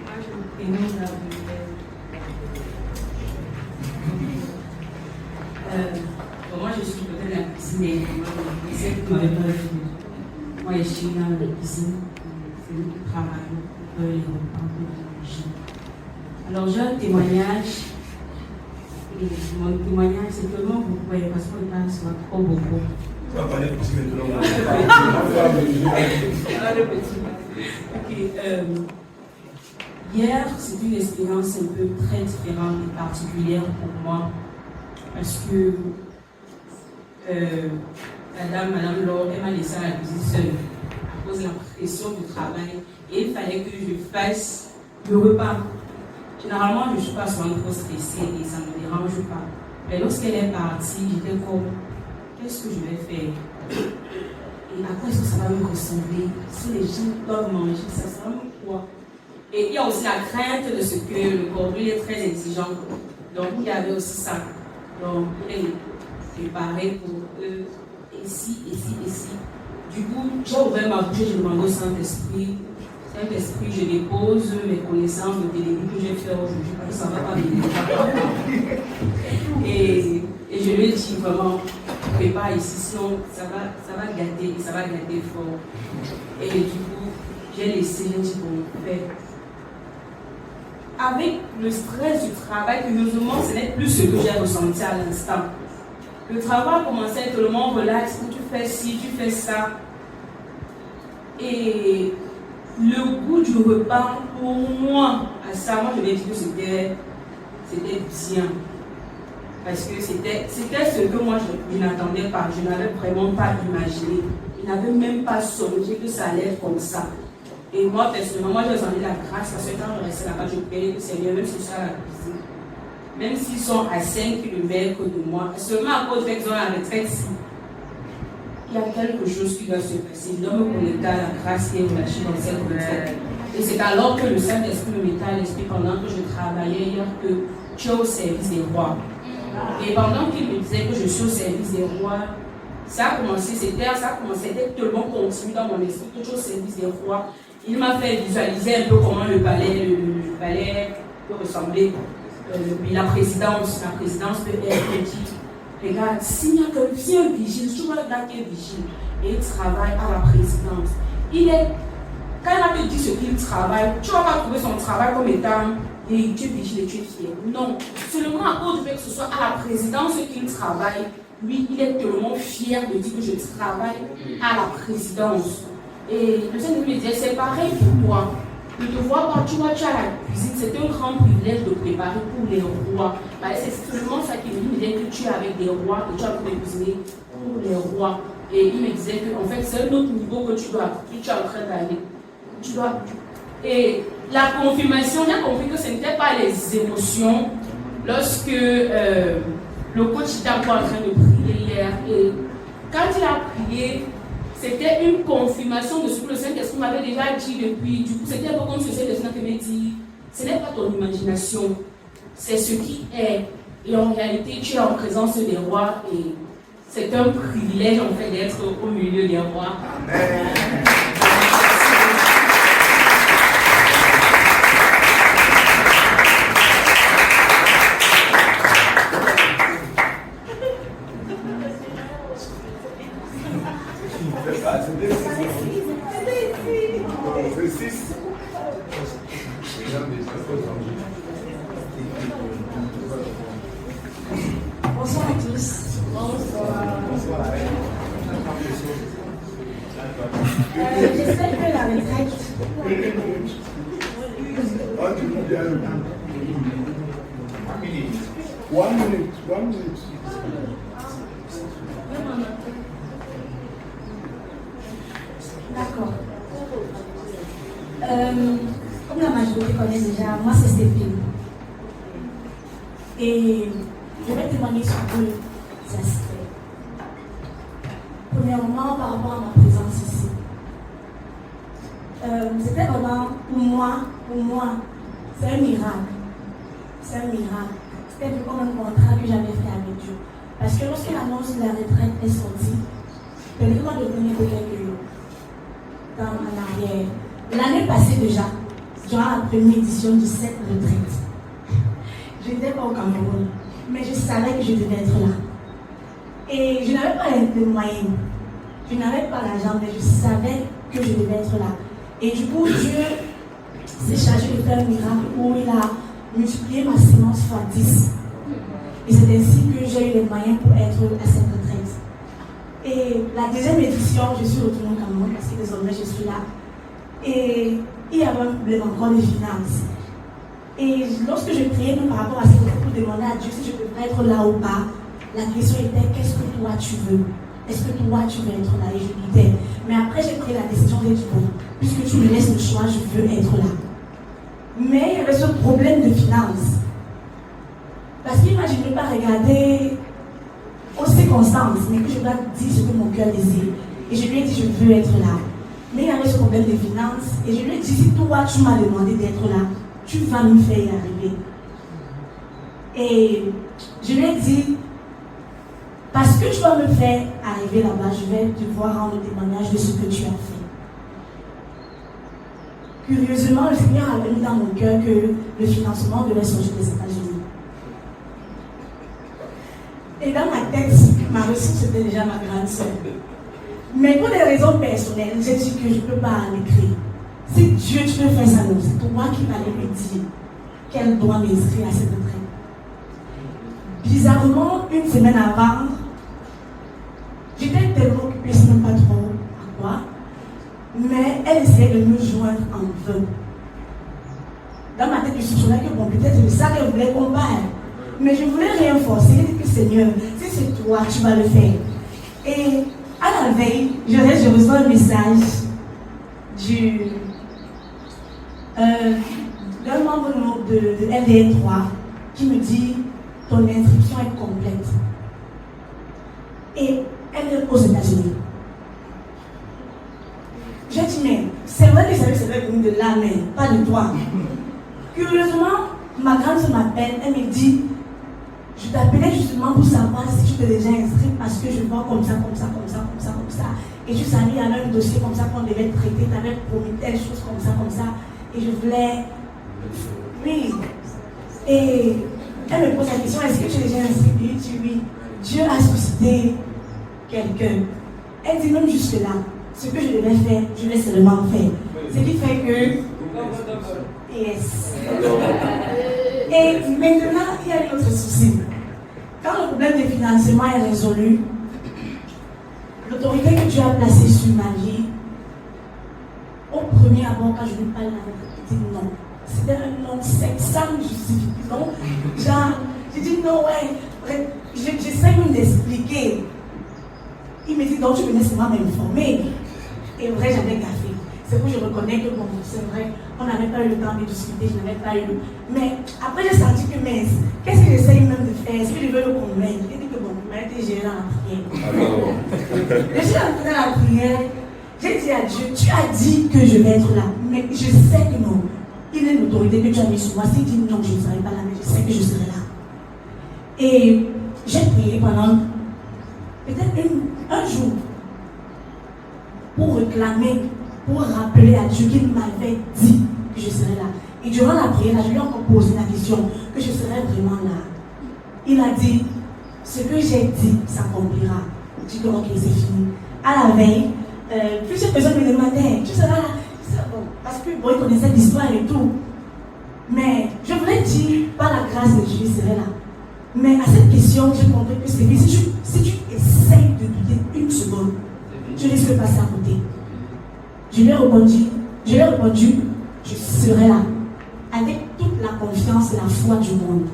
Moi, je me prénomme Gabrielle. Moi, je suis peut-être la cuisine, mais je sais que vous m'avez pas vu. Moi, je suis dans la cuisine. C'est nous qui travaillons pour les repas de manger. Alors, j'ai un témoignage. Et mon témoignage, c'est vraiment beaucoup, parce qu'on parle souvent trop beaucoup. Tu vas parler petit maintenant. Hier, c'est une expérience un peu très différente et particulière pour moi parce que Madame Laure, elle m'a laissé à la cuisine seule à cause de la pression du travail et il fallait que je fasse le repas. Généralement, je ne suis pas souvent trop stressée et ça ne me dérange pas. Mais lorsqu'elle est partie, j'étais comme, qu'est-ce que je vais faire? Et à quoi est-ce que ça va me ressembler? Si les gens doivent manger, ça sera quoi? Et il y a aussi la crainte de ce que le cordelier est très exigeant. Donc il y avait aussi ça. Donc il est préparé pour eux, ici. Du coup, j'ai ouvert ma bouche, je demande au Saint-Esprit. Saint-Esprit, je dépose mes connaissances de télévision que j'ai fait aujourd'hui parce que ça ne va pas venir. Et je lui ai dit vraiment, prépare ici, sinon ça va gâter, et ça va gâter fort. Et du coup, j'ai laissé, j'ai dit bon, fait. Avec le stress du travail, curieusement, ce n'est plus ce que j'ai ressenti à l'instant. Le travail commençait à être le monde relax, où tu fais ci, tu fais ça. Et le goût du repas, pour moi, à ça, moi je vais dire que c'était bien. Parce que c'était ce que moi je n'attendais pas, je n'avais vraiment pas imaginé. Je n'avais même pas songé que ça allait être comme ça. Et moi, personnellement, j'ai senti la grâce parce que quand je restais là-bas, je priais le Seigneur, même si je suis à la cuisine. Même s'ils sont à 5 km de moi, seulement à cause d'être dans la retraite, il y a quelque chose qui doit se passer. Je dois me connecter à la grâce qui est relâchée dans cette retraite. Et c'est alors que le Saint-Esprit me mettait à l'esprit pendant que je travaillais hier que tu es au service des rois. Et pendant qu'il me disait que je suis au service des rois, ça a commencé, c'était tellement continu dans mon esprit que je suis au service des rois. Il m'a fait visualiser un peu comment le palais peut ressembler. La présidence peut être petite. Regarde, si un vigile, tu vois le gars qui est vigile et il travaille à la présidence, quand il va te dire ce qu'il travaille, tu ne vas pas trouver son travail comme étant et tu es vigile et tu es fier. Non, seulement à cause du fait que ce soit à la présidence qu'il travaille, lui, il est tellement fier de dire que je travaille à la présidence. Et le Seigneur me disait, c'est pareil pour toi. De te voir quand tu vois, tu as la cuisine, c'est un grand privilège de préparer pour les rois. C'est seulement ça qui me disait que tu es avec des rois et tu as pu cuisiner pour les rois. Et il me disait que en fait, c'est un autre niveau que tu es en train d'aller. Et la confirmation, j'ai compris que ce n'était pas les émotions lorsque le coach était encore en train de prier hier. Et quand il a prié, c'était une confirmation de ce que le Saint-Esprit m'avait déjà dit depuis. Du coup, c'était un peu comme ce Saint-Esprit qui m'a dit, ce n'est pas ton imagination, c'est ce qui est. Et en réalité, tu es en présence des rois et c'est un privilège en fait d'être au milieu des rois. Amen. Bonsoir à tous. J'espère que la retraite. One minute. D'accord. Comme la majorité connaît déjà, moi c'est Stéphane. Et je vais témoigner sur deux aspects. Premièrement, par rapport à ma présence ici. C'était vraiment, pour moi, c'est un miracle. C'est un miracle. C'était comme un contrat que j'avais fait avec Dieu. Parce que lorsque l'annonce de la retraite est sortie, permettez-moi de donner quelques temps en arrière. L'année passée déjà, durant la première édition de cette retraite, je n'étais pas au Cameroun, mais je savais que je devais être là. Et je n'avais pas les moyens, je n'avais pas l'argent, mais je savais que je devais être là. Et du coup, Dieu s'est chargé de faire un miracle où il a multiplié ma semence fois 10. Et c'est ainsi que j'ai eu les moyens pour être à cette retraite. Et la deuxième édition, je suis retournée au Cameroun parce que désormais je suis là. Et il y avait un problème encore de finances. Et lorsque je priais par rapport à ce pour demander à Dieu si je peux être là ou pas, la question était qu'est-ce que toi tu veux? Est-ce que toi tu veux être là? Et je disais. Mais après j'ai pris la décision de dire bon, puisque tu me laisses le choix, je veux être là. Mais il y avait ce problème de finances. Parce qu'il je ne peux pas regarder aux circonstances, mais que je dois dire ce que mon cœur désire. Et je lui ai dit je veux être là. Mais il y avait ce problème de finances. Et je lui ai dit si toi tu m'as demandé d'être là, tu vas me faire y arriver. Et je lui ai dit, parce que tu vas me faire arriver là-bas, je vais devoir rendre témoignage de ce que tu as fait. Curieusement, le Seigneur avait mis dans mon cœur que le financement devait sortir des États-Unis. Et dans ma tête, ma ressource était déjà ma grande sœur. Mais pour des raisons personnelles, j'ai dit que je ne peux pas l'écrire. Si Dieu, tu veux faire ça, c'est toi qui vas lui dire qu'elle doit m'inscrire à cette retraite. Bizarrement, une semaine avant, j'étais tellement occupée, je ne sais même pas trop à quoi, mais elle essayait de me joindre en vain. Dans ma tête, je suis sûre que bon, peut-être c'est ça qu'elle voulait qu'on parle. Mais je ne voulais rien forcer. J'ai dit que Seigneur, si c'est toi, tu vas le faire. Et à la veille, je reçois un message d'un membre de LDN 3 qui me dit ton inscription est complète. Et elle est aux États-Unis. J'ai dit, mais c'est vrai que ça devait venir de là, mais pas de toi. Curieusement, ma grande soeur m'appelle, elle me dit, je t'appelais justement pour savoir si tu t'es déjà inscrite parce que je vois comme ça. Et tu savais, il y avait un dossier comme ça qu'on devait traiter, tu avais promis telle chose comme ça. Et je voulais. Oui. Et elle me pose la question, est-ce que tu es déjà inscrit? Je dis oui. Dieu a suscité quelqu'un. Elle dit même jusque là, ce que je devais faire, je vais seulement faire. Ce qui fait que. Yes. Et maintenant, il y a un autre souci. Quand le problème de financement est résolu, l'autorité que Dieu a placée sur ma vie, au premier abord, quand je lui parle, il dit non. C'était un non sec, sans justification. Genre, j'ai dit non, ouais. J'essaie même d'expliquer. Il me dit donc tu venais seulement m'informer. Et vrai, j'avais gaffé. C'est pour que je reconnais que bon, c'est vrai, on n'avait pas eu le temps de discuter, je n'avais pas eu. Mais après, j'ai senti que mince, qu'est-ce que j'essaye même de faire? Est-ce que je veux le convaincre? J'ai dit que bon, il m'a été géré dans la prière. Je suis entrée dans la prière, j'ai dit à Dieu, tu as dit que je vais être là, mais je sais que non. Il est l'autorité que tu as mis sur moi. S'il dit non, je ne serai pas là, mais je sais que je serai là. Et j'ai prié pendant peut-être un jour pour réclamer, pour rappeler à Dieu qu'il m'avait dit que je serais là. Et durant la prière, je lui ai encore posé la question que je serais vraiment là. Il a dit, ce que j'ai dit s'accomplira. Je dis que ok, c'est fini. À la veille, plusieurs personnes me demandaient, tu seras là? Bon, parce que bon, ils connaissaient l'histoire et tout. Mais je voulais dire, par la grâce de Dieu, je serai là. Mais à cette question, j'ai compris que c'est si tu essayes de douter une seconde, tu risques de passer à côté. Je lui ai répondu, je serai là, avec toute la confiance et la foi du monde.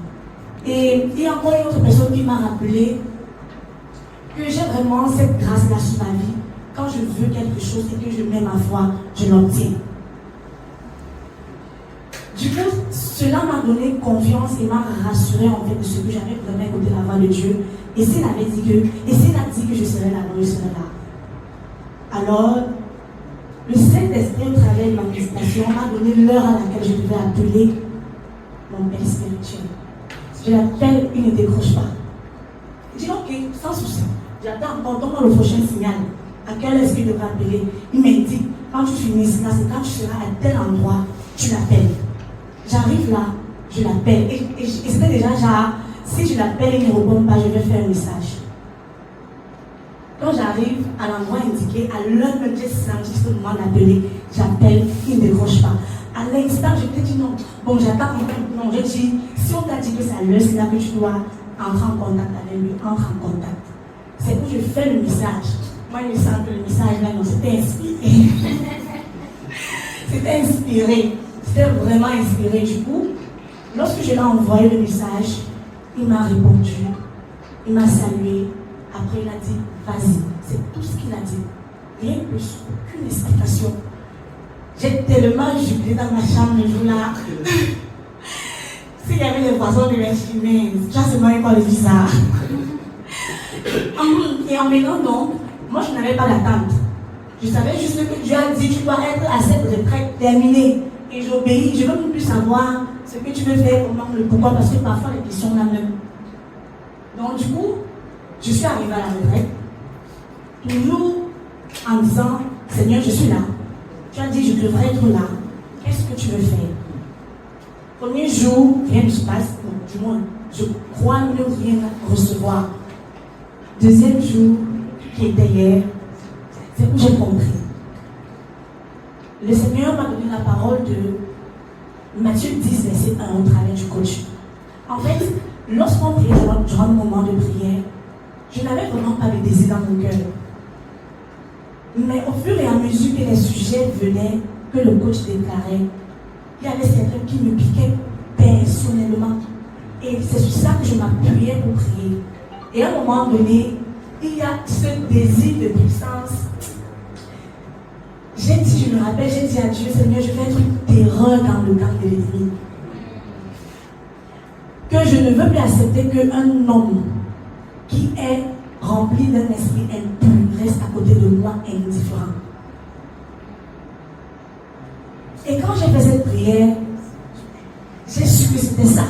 Et il y a encore une autre personne qui m'a rappelé que j'ai vraiment cette grâce-là sur ma vie. Quand je veux quelque chose et que je mets ma foi, je l'obtiens. Du coup, cela m'a donné confiance et m'a rassuré en fait de ce que j'avais vraiment écouté la voix de Dieu. Et s'il a dit que je serais là, je serais là. Alors, le Saint-Esprit, au travers de ma méditation, m'a donné l'heure à laquelle je devais appeler mon père spirituel. Je l'appelle, il ne décroche pas. Je dis ok, sans souci. J'attends encore, donne-moi le prochain signal. À quelle heure est-ce qu'il devrait appeler? Il m'a dit, quand tu finis là, c'est quand tu seras à tel endroit, tu l'appelles. J'arrive là, je l'appelle. Et c'était déjà genre, si je l'appelle et il ne répond pas, je vais faire un message. Quand j'arrive à l'endroit indiqué, à l'heure même j'ai senti ce moment d'appeler, j'appelle, il ne décroche pas. À l'instant, je te dis non. Bon, j'attends non, je dis, si on t'a dit que c'est à l'heure, c'est là que tu dois entrer en contact avec lui, entre en contact. C'est où je fais le message. Moi, je sens que le message là, non, c'était inspiré. C'était inspiré. C'était vraiment inspiré. Du coup, lorsque je l'ai envoyé le message, il m'a répondu, il m'a salué. Après, il a dit, vas-y. C'est tout ce qu'il a dit. Rien de plus, aucune explication. J'ai tellement jubilé dans ma chambre le jour-là. S'il y avait des poissons de m'exprimer, tu as seulement école bizarre. Et en venant donc, moi je n'avais pas d'attente. Je savais juste que Dieu a dit, tu dois être à cette retraite terminée. Et j'obéis, je ne veux même plus savoir ce que tu veux faire, comment, le pourquoi, parce que parfois les questions là même. Donc du coup, je suis arrivée à la retraite, toujours en disant, Seigneur, je suis là. Tu as dit, je devrais être là. Qu'est-ce que tu veux faire? Premier jour, rien ne se passe. Non, du moins, je crois ne rien recevoir. Deuxième jour, qui était hier, c'est où j'ai compris. Le Seigneur m'a donné la parole de Matthieu 10, verset 1, au travers du coach. En fait, lorsqu'on priait durant le moment de prière, je n'avais vraiment pas de désir dans mon cœur. Mais au fur et à mesure que les sujets venaient, que le coach déclarait, il y avait certains qui me piquaient personnellement. Et c'est sur ça que je m'appuyais pour prier. Et à un moment donné, il y a ce désir de puissance. J'ai dit, je me rappelle, j'ai dit à Dieu, Seigneur, je vais être une terreur dans le camp de l'ennemi. Que je ne veux plus accepter qu'un homme qui est rempli d'un esprit impur reste à côté de moi indifférent. Et quand j'ai fait cette prière, j'ai su que c'était ça.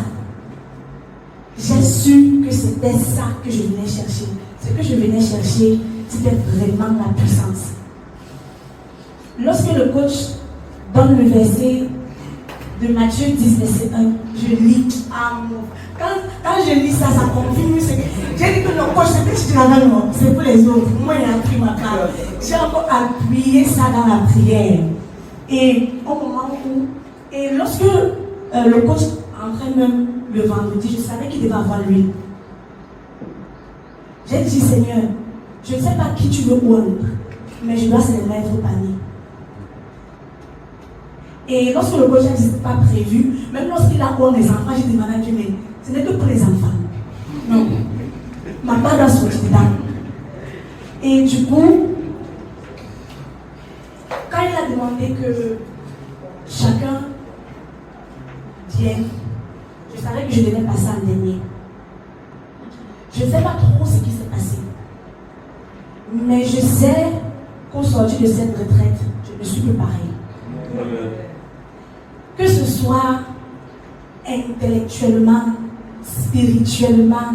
J'ai su que c'était ça que je venais chercher. Ce que je venais chercher, c'était vraiment la puissance. lorsque le coach donne le verset de Matthieu 10, verset 1, je lis amour. Quand je lis ça, ça confirme. J'ai dit que le coach, c'est que tu l'avais, non, c'est pour les autres. Moi, il a pris ma part. J'ai encore appuyé ça dans la prière. Et au moment où, et lorsque le coach entrait même le vendredi, je savais qu'il devait avoir l'huile. J'ai dit, Seigneur, je ne sais pas qui tu veux oindre, mais je dois se les mettre au panier. Et lorsque le coach a dit que ce n'était pas prévu, même lorsqu'il a oint les enfants, j'ai demandé à Dieu, mais ce n'est que pour les enfants. Non. Ma part doit sortir dedans. Et du coup, quand il a demandé que chacun vienne, je savais que je devais passer en dernier. Je ne sais pas trop ce qui s'est passé. Mais je sais qu'au sortir de cette retraite, je me suis préparée. Que ce soit intellectuellement, spirituellement,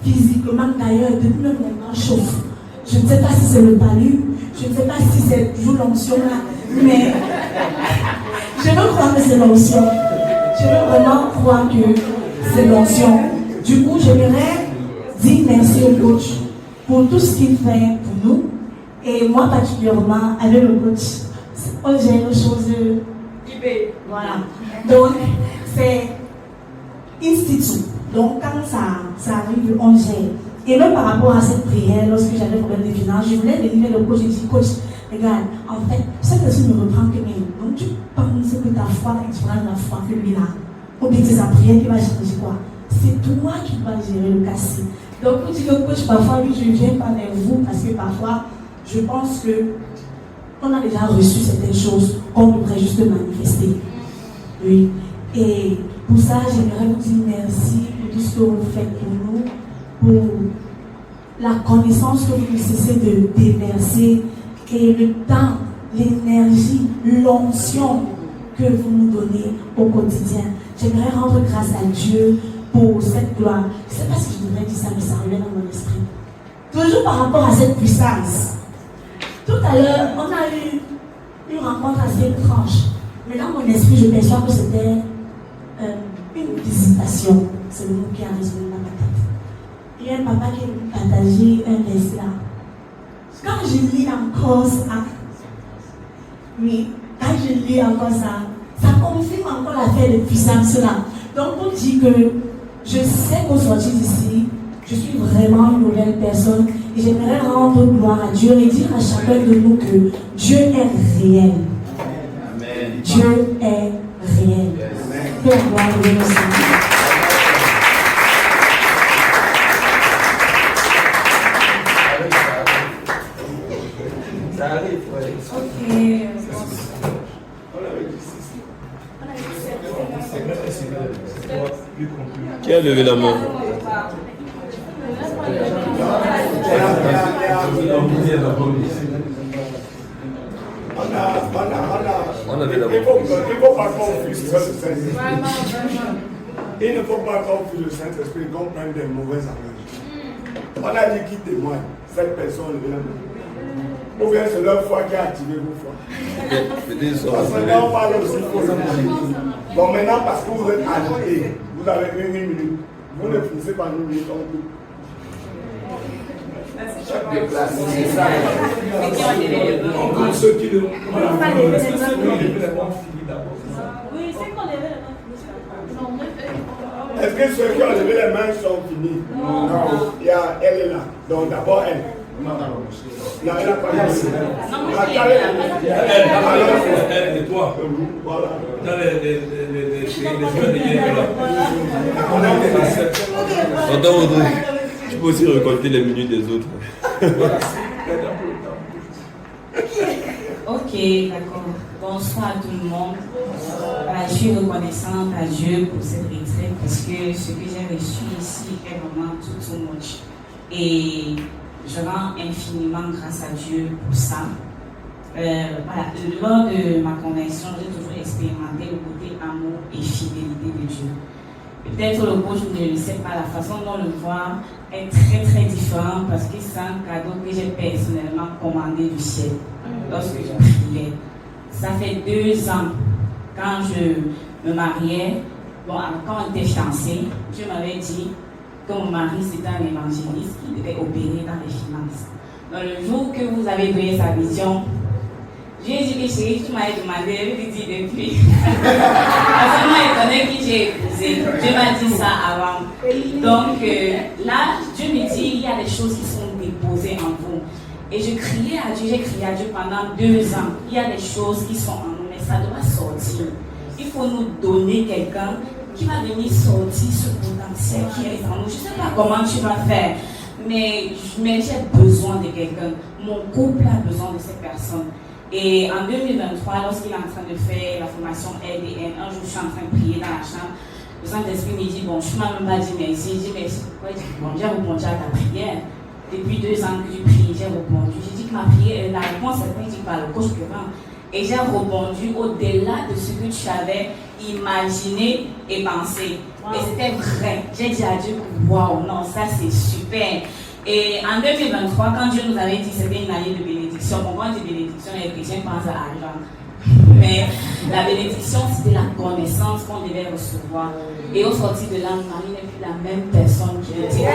physiquement d'ailleurs, depuis même mon temps chauffe. Je ne sais pas si c'est le palu, je ne sais pas si c'est toujours l'onction là, mais je veux croire que c'est l'onction. Je veux vraiment croire que c'est l'onction. Du coup, j'aimerais dire merci au coach pour tout ce qu'il fait pour nous. Et moi particulièrement, avec le coach, on gère les choses. Voilà. Donc, c'est institut. Donc, quand ça arrive, on gère. Et même par rapport à cette prière, lorsque j'avais problème de finances, je voulais délivrer le coach. J'ai dit, coach, regarde, en fait, cette personne ne reprend que mes. Donc, tu penses que ta foi est différente de la foi que lui là. Ou bien c'est sa prière qui va changer quoi? C'est toi qui dois gérer le casse. Donc, pour dire que coach, parfois, oui, je ne viens pas vers vous parce que parfois, je pense que on a déjà reçu certaines choses qu'on devrait juste manifester. Oui. Et pour ça, j'aimerais vous dire merci pour tout ce que vous faites pour nous, pour la connaissance que vous ne cessez de déverser et le temps, l'énergie, l'onction que vous nous donnez au quotidien. J'aimerais rendre grâce à Dieu pour cette gloire. Je ne sais pas si je devrais dire ça, mais ça revient dans mon esprit. Toujours par rapport à cette puissance. Tout à l'heure, on a eu une rencontre assez étrange. Mais dans mon esprit, je perçois que c'était une visitation. C'est le mot qui a résonné dans ma tête. Il y a un papa qui est venu partager un verset là. Quand je lis encore ça, oui, quand je lis encore ça, ça confirme encore l'affaire de puissance là. Donc pour dire que je sais qu'au sortir d'ici, je suis vraiment une nouvelle personne et j'aimerais rendre gloire à Dieu et dire à chacun de nous que Dieu est réel. Amen. Dieu est réel. Que la gloire de Dieu soit. Ça arrive, ouais. Ok. Qui a levé la main? On avait la il ne faut pas qu'on puisse le Saint-Esprit. Il ne faut pas qu'on puisse le Saint-Esprit qu'on prenne des mauvaises affaires. On a dit qui témoigne. Cette personne levée la main. Ou bien c'est leur foi qui a activé vos foi. Parce que là on parle aussi pour ça. Bon maintenant parce que vous êtes agité, vous avez une minute. Vous ne finissez pas une minute en tout. Chaque déplace. C'est ça. Encore ceux qui le. Oui, c'est qu'on devait le Est-ce que ceux qui ont levé les mains sont finis? Non. Elle est là. Donc d'abord elle. Non, elle n'a pas dit. Elle et toi. Voilà. Dans les jeux de Yémen là. Attends, Audrey. Tu peux aussi récolter les minutes des autres. Ok, d'accord. Bonsoir à tout le monde. Je suis reconnaissante à Dieu pour cette retraite parce que ce que j'ai reçu ici est vraiment tout much. Et je rends infiniment grâce à Dieu pour ça. Voilà. Lors de ma conversion, j'ai toujours expérimenté le côté amour et fidélité de Dieu. Peut-être le coach ne le sait pas, la façon dont le voir est très très différente parce que c'est un cadeau que j'ai personnellement commandé du ciel lorsque je priais. ça fait 2 ans, quand je me mariais, bon, quand on était fiancés, Dieu m'avait dit que mon mari c'était un évangéliste qui devait opérer dans les finances. Donc le jour que vous avez donné sa vision, j'ai dit que chérie, tu m'avais demandé, elle me dit depuis. Vraiment étonné qui j'ai épousé. Dieu m'a dit ça avant. Donc là, Dieu me dit, il y a des choses qui sont déposées en vous. Et je criais à Dieu, j'ai crié à Dieu pendant 2 ans. Il y a des choses qui sont en nous, mais ça doit sortir. Il faut nous donner quelqu'un qui va venir sortir ce potentiel qui est en nous. Je ne sais pas comment tu vas faire, mais j'ai besoin de quelqu'un. Mon couple a besoin de cette personne. Et en 2023, lorsqu'il est en train de faire la formation LDN, un jour je suis en train de prier dans la chambre, le Saint-Esprit me dit, bon, je ne m'as même pas dit merci. Je dis, merci, pourquoi? Il dit, bon, j'ai répondu à ta prière. Depuis 2 ans que je prie, j'ai répondu. J'ai dit que ma prière, la réponse est pas dit par le coach Guérin. Et j'ai répondu au-delà de ce que tu avais imaginé et pensé. Wow. Et c'était vrai. J'ai dit à Dieu, waouh, non, ça c'est super. Et en 2023, quand Dieu nous avait dit que c'était une année de bénédiction, bon, quand on dit bénédiction, les chrétiens pensent à argent. Mais la bénédiction, c'était la connaissance qu'on devait recevoir. Et au sortir de là, mon mari n'est plus la même personne qui était.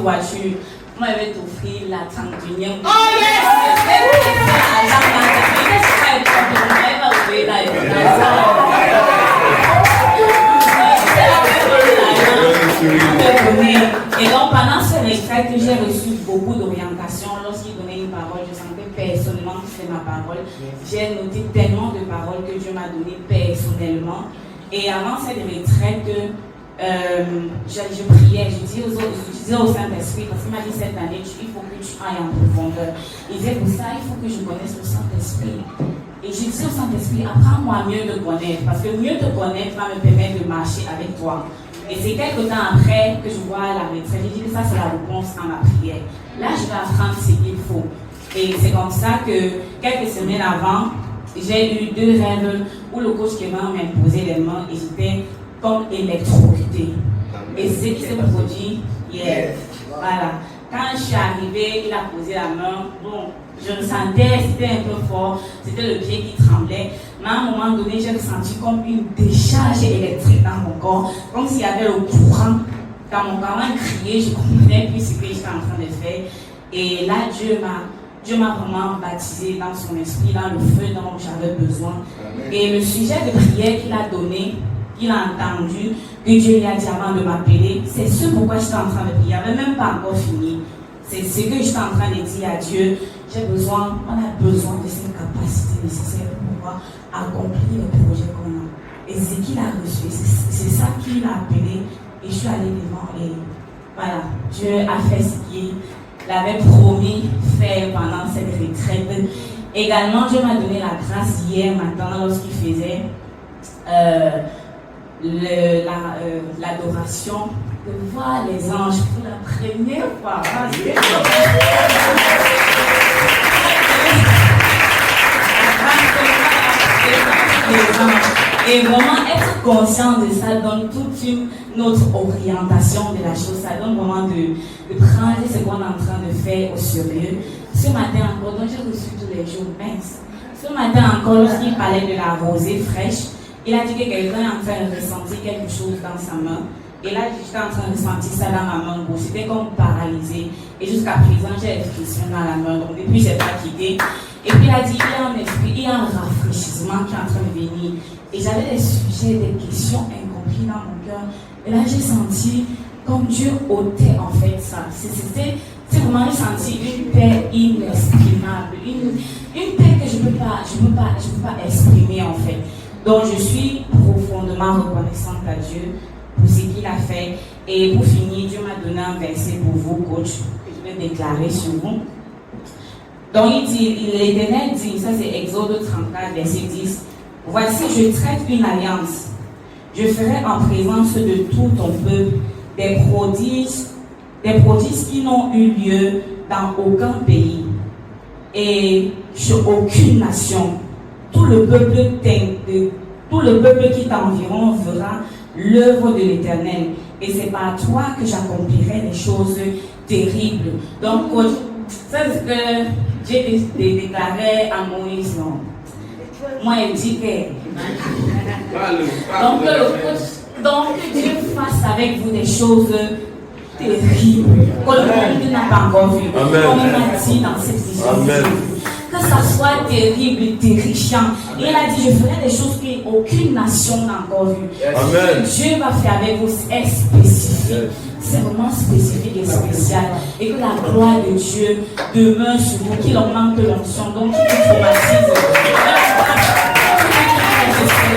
Voiture, moi je vais t'offrir la tente du Niam. Oh yes! Et donc pendant ce retraite, j'ai reçu beaucoup d'orientation. Lorsqu'il donnait une parole, je sentais personnellement que c'était ma parole. J'ai noté tellement de paroles que Dieu m'a donné personnellement. Et avant cette retraite, je priais, je disais au Saint-Esprit, parce qu'il m'a dit cette année, il faut que tu ailles en profondeur. Il disait pour ça, il faut que je connaisse le Saint-Esprit. Et je disais au Saint-Esprit, apprends-moi mieux te connaître, parce que mieux te connaître va me permettre de marcher avec toi. Et c'est quelques temps après que je vois la retraite, j'ai dit que ça c'est la réponse à ma prière. Là, je vais apprendre ce qu'il faut. Et c'est comme ça que quelques semaines avant, j'ai eu 2 rêves où le coach Kevin m'a imposé les mains et j'étais comme électrocuté. Et c'est ce qui s'est produit hier. Voilà. Quand je suis arrivée, il a posé la main. Bon, je me sentais, c'était un peu fort, c'était le pied qui tremblait. Mais à un moment donné, j'ai ressenti comme une décharge électrique dans mon corps, comme s'il y avait le courant dans mon corps. Quand je criais, je ne comprenais plus ce que j'étais en train de faire. Et là, Dieu m'a vraiment baptisé dans son esprit, dans le feu dont j'avais besoin. Amen. Et le sujet de prière qu'il a donné, il a entendu, que Dieu lui a dit avant de m'appeler, c'est ce pourquoi j'étais en train de prier. Il n'avait même pas encore fini. C'est ce que j'étais en train de dire à Dieu. On a besoin de cette capacité nécessaire pour pouvoir accomplir le projet qu'on a. Et ce qu'il a reçu, c'est ça qu'il a appelé. Et je suis allée devant et voilà, Dieu a fait ce qu'il avait promis faire pendant cette retraite. Également, Dieu m'a donné la grâce hier matin lorsqu'il faisait l'adoration, de voir les anges pour la première fois. Et vraiment être conscient de ça donne toute une autre orientation de la chose. Ça donne vraiment de prendre ce qu'on est en train de faire au sérieux. Ce matin encore, donc j'ai reçu tous les jours, mince. Ce matin encore, lorsqu'il parlait de la rosée fraîche, il a dit que quelqu'un est en train de ressentir quelque chose dans sa main. Et là, j'étais en train de sentir ça dans ma main gauche. C'était comme paralysé. Et jusqu'à présent, j'ai des frictions dans la main. Donc, depuis, je n'ai pas quitté. Et puis, il a dit, il y a un esprit, il y a un rafraîchissement qui est en train de venir. Et j'avais des sujets, des questions incomprises dans mon cœur. Et là, j'ai senti comme Dieu ôtait en fait ça. C'est vraiment senti une paix inexprimable. Une paix que je ne peux pas exprimer en fait. Donc, je suis profondément reconnaissante à Dieu pour ce qu'il a fait. Et pour finir, Dieu m'a donné un verset pour vous, coach, que je vais déclarer sur vous. Donc, il dit, l'Éternel dit, ça c'est Exode 34, verset 10, voici, je traite une alliance. Je ferai en présence de tout ton peuple des prodiges des prodiges qui n'ont eu lieu dans aucun pays et sur aucune nation. Tout le peuple qui t'environ verra l'œuvre de l'Éternel. Et c'est par toi que j'accomplirai des choses terribles. Donc, c'est ce que Dieu déclarait à Moïse. Non? Moi, il dit que. Donc, Dieu fasse avec vous des choses terribles que le monde n'a pas encore vu. Amen. Comme il m'a dit dans cette vision. Amen. Que ça soit terrible, terrifiant. Et il a dit, je ferai des choses qu'aucune nation n'a encore vues. Amen. Dieu va faire avec vous est spécifique. C'est vraiment spécifique et spécial. Et que la gloire de Dieu demeure sur vous, qu'il en manque l'onction. Donc, qu'il vous traumatise.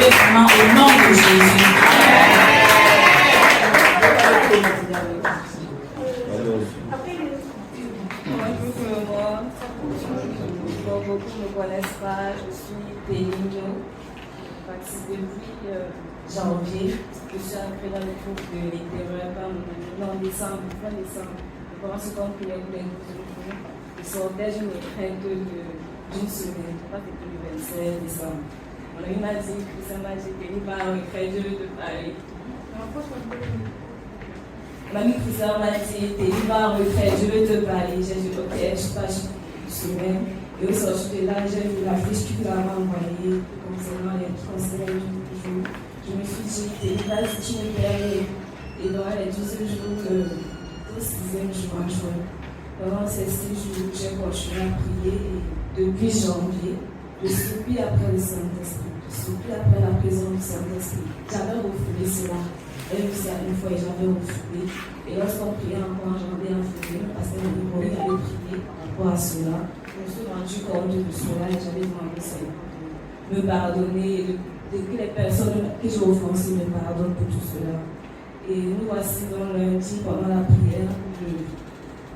Vraiment au nom de Jésus. Beaucoup ne me connaissent pas, je suis Péligno. Depuis janvier, je suis entrée dans le groupe de l'intérieur en décembre, fin décembre. Je commence comme prière pour les 12 jours. Je sortais, je me crains d'une semaine, pas depuis le 27 décembre. Mon ami m'a dit, Christian m'a dit, Péligno va refaire, je veux te parler. Mon ami Christian m'a dit, Péligno va refaire, je veux te parler. J'ai dit, ok, je passe une semaine. Et au sortir de là, j'ai vu la fiche que tu m'avais envoyée concernant les conseils du jour. Je me suis dit, t'es là, si tu me permets. Et donc, les 12 jours, au 6e jour en juin. Pendant ces 6 jours, j'ai continué à prier. Et depuis janvier, je supplie après le Saint-Esprit. Je supplie après la présence du Saint-Esprit. J'avais refoulé cela. Une fois, j'avais refoulé. Et lorsqu'on priait encore en janvier, en février, parce que mon mari avait prié par rapport à cela. Je me suis rendu compte de cela et j'avais demandé de me pardonner et que les personnes que j'ai offensées me pardonnent pour tout cela. Et nous voici dans lundi pendant la prière.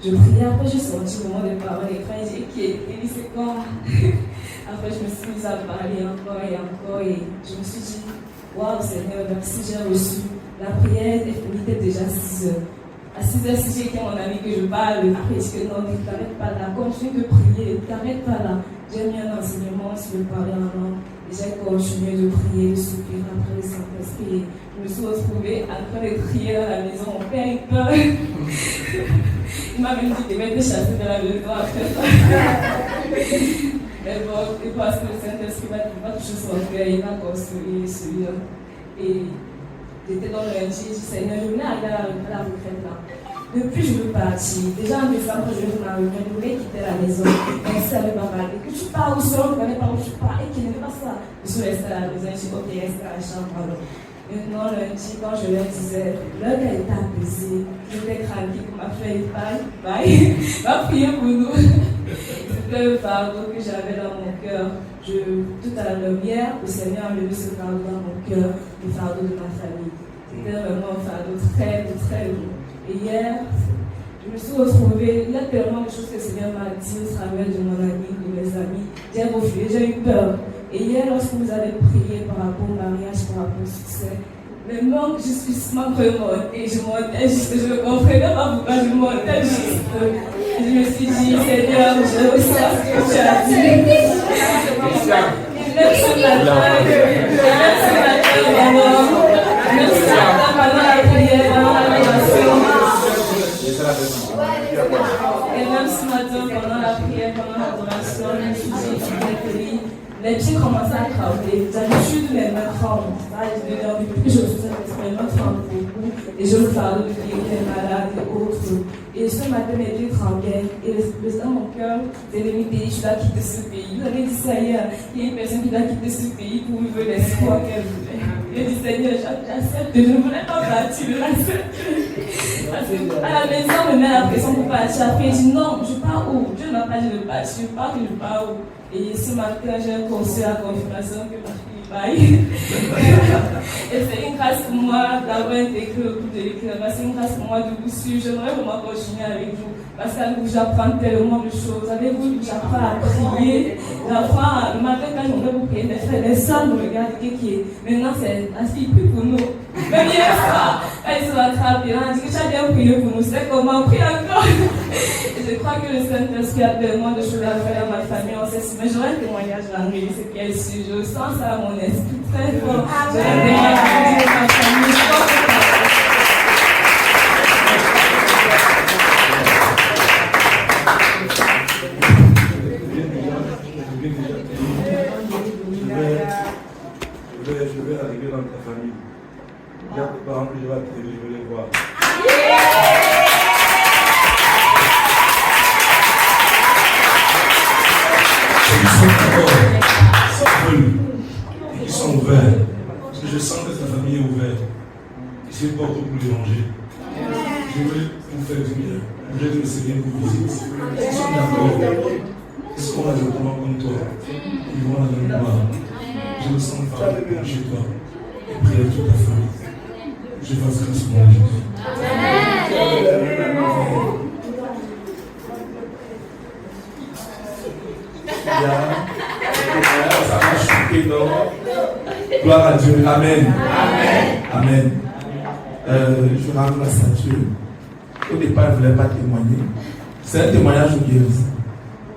Je priais, après j'ai senti le moment de parler. Quand j'ai dit, il dit c'est quoi? Après je me suis mise à parler encore et encore et je me suis dit, waouh Seigneur, merci, j'ai reçu. La prière était déjà 6 heures. À 6h, si j'étais mon ami que je parle, après je dis que non, ne t'arrête pas là, continue de prier, ne t'arrête pas là. J'ai mis un enseignement sur le parler en langue et j'ai continué de prier, de soupirer après le Saint-Esprit. Je me suis retrouvée en train de prier dans la maison. Mon père, il peur. Il m'a même dit qu'il devait te chasser de la maison après ça. Mais bon, et parce que le Saint-Esprit va toucher son cœur, il va construire celui-là. Et j'étais dans le lundi, je dis Seigneur, je voulais aller à la retraite là. Depuis, je veux partir. Déjà en décembre, je veux ma retraite, je voulais quitter la maison. Mais ça ne va pas. Que tu pars où seul, on ne connaît pas où tu pars. Et qu'il ne fait pas ça. Je suis restée à la maison, je dis ok, reste à la chambre. Alors. Maintenant, lundi, quand je leur disais, l'heure a été apaisée, j'étais craquée, qu'on m'a fait bye, va prier pour nous. C'était le fardeau que j'avais dans mon cœur. Tout à l'heure, hier, le Seigneur a levé ce fardeau dans mon cœur, le fardeau de ma famille. C'était vraiment un fardeau très, très lourd. Et hier, je me suis retrouvée, il y a tellement de choses que le Seigneur m'a dit au travers de mon ami, de mes amis. J'ai refusé, j'ai eu peur. Et hier, lorsque vous avez prié par rapport au mariage, par rapport au succès, le manque, je suis morte et je montais juste, je ne comprenais pas pourquoi je montais juste. Je me suis dit, Seigneur, je reçois ce que tu as dit. Même ce matin, pendant la prière, pendant l'adoration. Et même ce matin, pendant la prière, pendant l'adoration, je me suis dit, les pieds commençaient à trembler. D'habitude, mes mains tremblent. Depuis que je faisais mes mains tremblent beaucoup. Et je me parlais de guérir les malades et autres. Et ce matin, mes pieds tremblaient. Et dans mon cœur, l'ennemi dit, tu dois quitter ce pays. Vous avez dit ça hier. Il y a une personne qui doit quitter ce pays pour vivre l'espoir qu'elle voulait. J'ai dit, Seigneur, j'accepte. Je ne voulais pas partir de la à la maison, on me met la pression pour partir. Après, je dis non, je pars où? Dieu ne m'a pas dit de partir. Je pars où? Et ce matin, j'ai reçu la confirmation que ma fille vaille. Et c'est une grâce pour moi d'avoir intégré le groupe de l'écrivain. C'est une grâce pour moi de vous suivre. J'aimerais vraiment continuer avec vous. Parce qu'avec vous, j'apprends tellement de choses. Avec vous, j'apprends à prier. J'apprends, le matin, quand j'aimerais vous prier, mes frères, les sœurs me regardent, qui est. Maintenant, c'est la fille prie pour nous. Même hier soir, Elle se rattrape et on dit que tu as bien prié pour nous. C'est comment prier encore. Et je crois que le Saint-Esprit a tellement de choses à faire dans ma famille. On sait, mais j'aurais un témoignage d'Henri, c'est qu'elle suit. Je sens ça à mon esprit très fort. J'aurais un témoignage de ma famille. Je vais arriver dans ta famille. Il y a tes parents que je vais attirer, je vais les voir. Ils sont d'accord, ils veulent, et qui sont ouverts. Parce que je sens que ta famille est ouverte. Et c'est pas pour vous déranger. Je veux vous faire du bien. Je vais laisser bien vous visiter. Ils sont d'accord. Est-ce qu'on a exactement comme toi? Ils vont à la mémoire. Je me sens pas chez toi. Et prier toute ta famille. Je fasse grâce pour mon Jésus. Ça m'a choqué, non? Gloire à Dieu. Amen. Amen. Je rends grâce à Dieu. Au départ, je ne voulais pas témoigner. C'est un témoignage de guérison.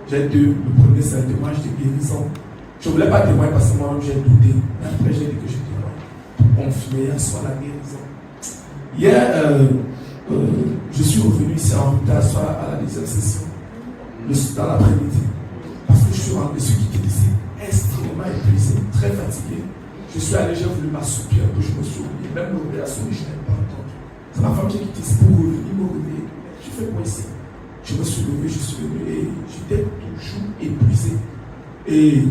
J'ai deux. Le premier, c'est un témoignage de guérison. Je ne voulais pas témoigner parce que moi-même j'ai douté. Mais après, j'ai dit que je témoigne. Pour confirmer soit la guérison. Hier, je suis revenu ici en retard, soit à la deuxième session, dans l'après-midi. Parce que je suis rentré, ce qui était ici, extrêmement épuisé, très fatigué. Je suis allé, j'ai voulu m'assoupir un peu, je me suis oublié. Même le réveil a sonné, je n'ai pas entendu. C'est ma femme qui a quitté ici pour revenir, me réveiller. Je fais quoi ici? Je me suis levé, je suis venu et j'étais toujours épuisé. Et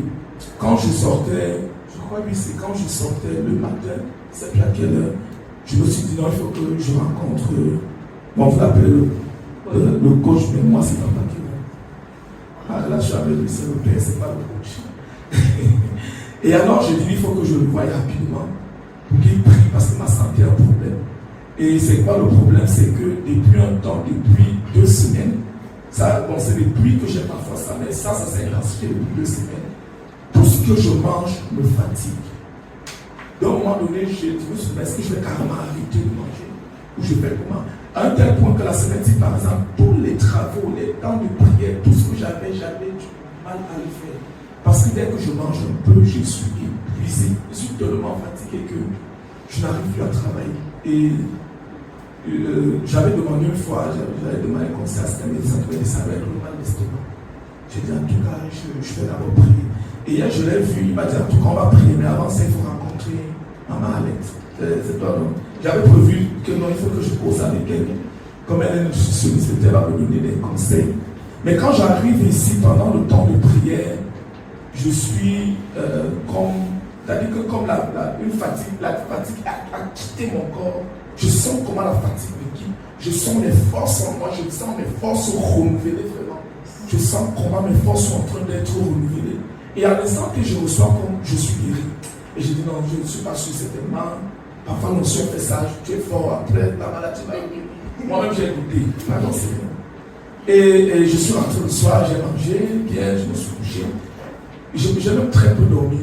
quand je sortais, je crois que c'est quand je sortais le matin, c'est à quelle heure, je me suis dit non, il faut que je rencontre, bon, vous l'appelez le coach, mais moi c'est pas qui va. Ah, là je suis avec lui, c'est le père, c'est pas le coach. Et alors je dis il faut que je le voie rapidement pour qu'il prie parce que ma santé a un problème. Et c'est quoi le problème? C'est que depuis un temps, depuis 2 semaines, ça, bon, c'est depuis que j'ai parfois ça, mais ça s'est intensifié depuis 2 semaines. Tout ce que je mange me fatigue. Donc, à un moment donné, je me suis dit, est-ce que je vais carrément arrêter de manger? Ou je fais comment? À un tel point que la semaine-ci, par exemple, tous les travaux, les temps de prière, tout ce que j'avais du mal à le faire. Parce que dès que je mange un peu, je suis épuisé. Je suis tellement fatigué que je n'arrive plus à travailler. Et j'avais demandé une fois, j'avais demandé un conseil à ce médecin qui m'a dit ça va être le mal d'estomac. J'ai dit en tout cas, je vais d'abord prier. Et hier, je l'ai vu, il m'a dit en tout cas, on va prier, mais avant ça, il faut rencontrer Maman Alette. C'est toi, non? J'avais prévu que non, il faut que je pose avec elle. Comme elle est nutritionniste, elle va me donner des conseils. Mais quand j'arrive ici, pendant le temps de prière, je suis comme, c'est-à-dire que comme une fatigue, la fatigue a quitté mon corps. Je sens comment la fatigue me quitte. Je sens mes forces en moi, je sens mes forces renouvelées vraiment. Je sens comment mes forces sont en train d'être renouvelées. Et à l'instant que je reçois comme je suis guéri. Et je dis non, je ne suis pas sûr, certainement. Parfois, nos soeurs fait ça, tu es fort, après la maladie va venir. Moi-même, j'ai goûté. Pardon, c'est bon. Et je suis rentré le soir, j'ai mangé bien, je me suis couché. J'ai même très peu dormi.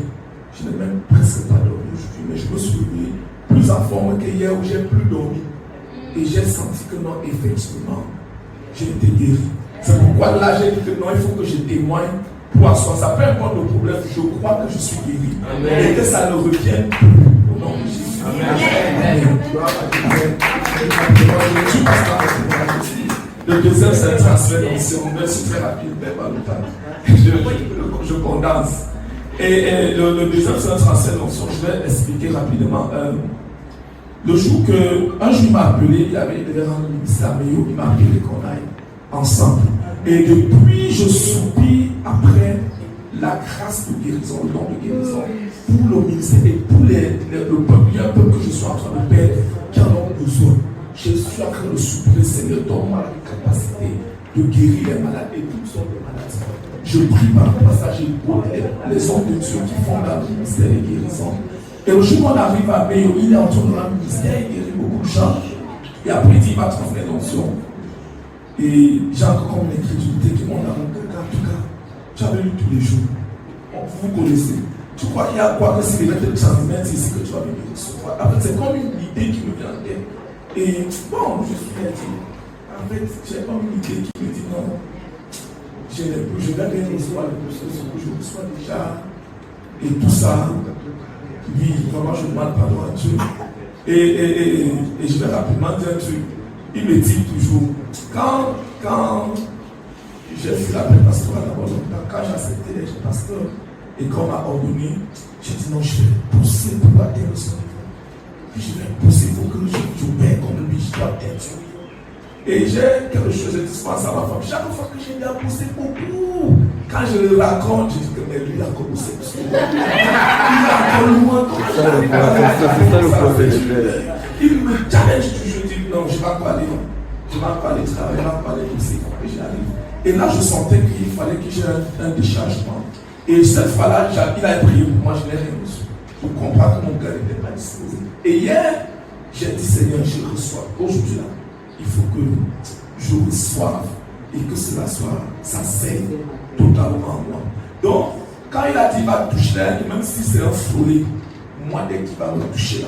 Je n'ai même presque pas dormi aujourd'hui, mais je me suis levé plus en forme qu'hier où j'ai plus dormi. Et j'ai senti que non, effectivement, j'ai été guéri. C'est pourquoi là, j'ai dit que non, il faut que je témoigne pour asseoir. Ça peut importe le problème, je crois que je suis guéri. Amen. Et que ça ne revienne plus au nom de Jésus. Amen. Le deuxième, c'est un transfert d'onction. C'est très rapide, mais pas le temps. Je condense. Et le deuxième, c'est un transfert d'onction. Je vais expliquer rapidement. Le jour un jour il m'a appelé, il devait rendre le ministère Méo, il m'a appelé qu'on aille ensemble. Et depuis, je soupire après la grâce de guérison, le don de guérison, pour le ministère et pour le peuple. Il y a un peuple que je suis en train de perdre qui en ont besoin. Je suis en train de souffrir, Seigneur, donne-moi la capacité de guérir les malades et toutes sortes de maladies. Je prie par le passage pour les hommes de Dieu qui font dans le ministère de guérison. Et le jour où on arrive à Béo, il est en train de rendre le ministère et guérir beaucoup de gens. Et après, il dit, il va transmettre l'onction. Et j'ai encore comme une incrédulité qui monte dans mon cœur. En tout cas, j'avais lu tous les jours. Vous connaissez. Tu crois qu'il y a quoi que si les lettres de transmettre ici que tu vas venir recevoir. Après, c'est comme une idée qui me vient en tête. Et bon, je suis dit, en fait, j'ai pas une idée qui me dit non, je vais bien recevoir le ce que je reçois déjà, et tout ça. Oui, vraiment, je demande pardon à Dieu. Et je vais rapidement dire un truc. Il me dit toujours, quand j'ai fait l'appel pastoral d'abord, quand j'ai accepté d'être pasteur, et qu'on m'a ordonné, j'ai dit non, je vais pousser pour atteindre ce niveau. Je vais pousser pour que j'obéisse comme lui, je dois être. Et j'ai quelque chose de dispensable à ma femme. Chaque fois que j'ai bien poussé beaucoup, quand je le raconte, je dis que mais lui il a commencé. Il a encore loin. C'est ça le professionnel. Il me challenge toujours, je dis non, je ne vais pas aller. Je ne vais pas aller travailler, je ne vais pas aller pousser. Et j'arrive. Et là, je sentais qu'il fallait que j'ai un déchargement. Et cette fois-là, il a prié pour moi, je n'ai rien reçu. Je comprends que mon cœur n'était pas disposé. Et hier, j'ai dit Seigneur, je reçois. Aujourd'hui, là, il faut que je reçoive et que cela soit, ça saigne totalement en moi. Donc, quand il a dit, il va toucher là, même si c'est un frôlé, moi, dès qu'il va me toucher là,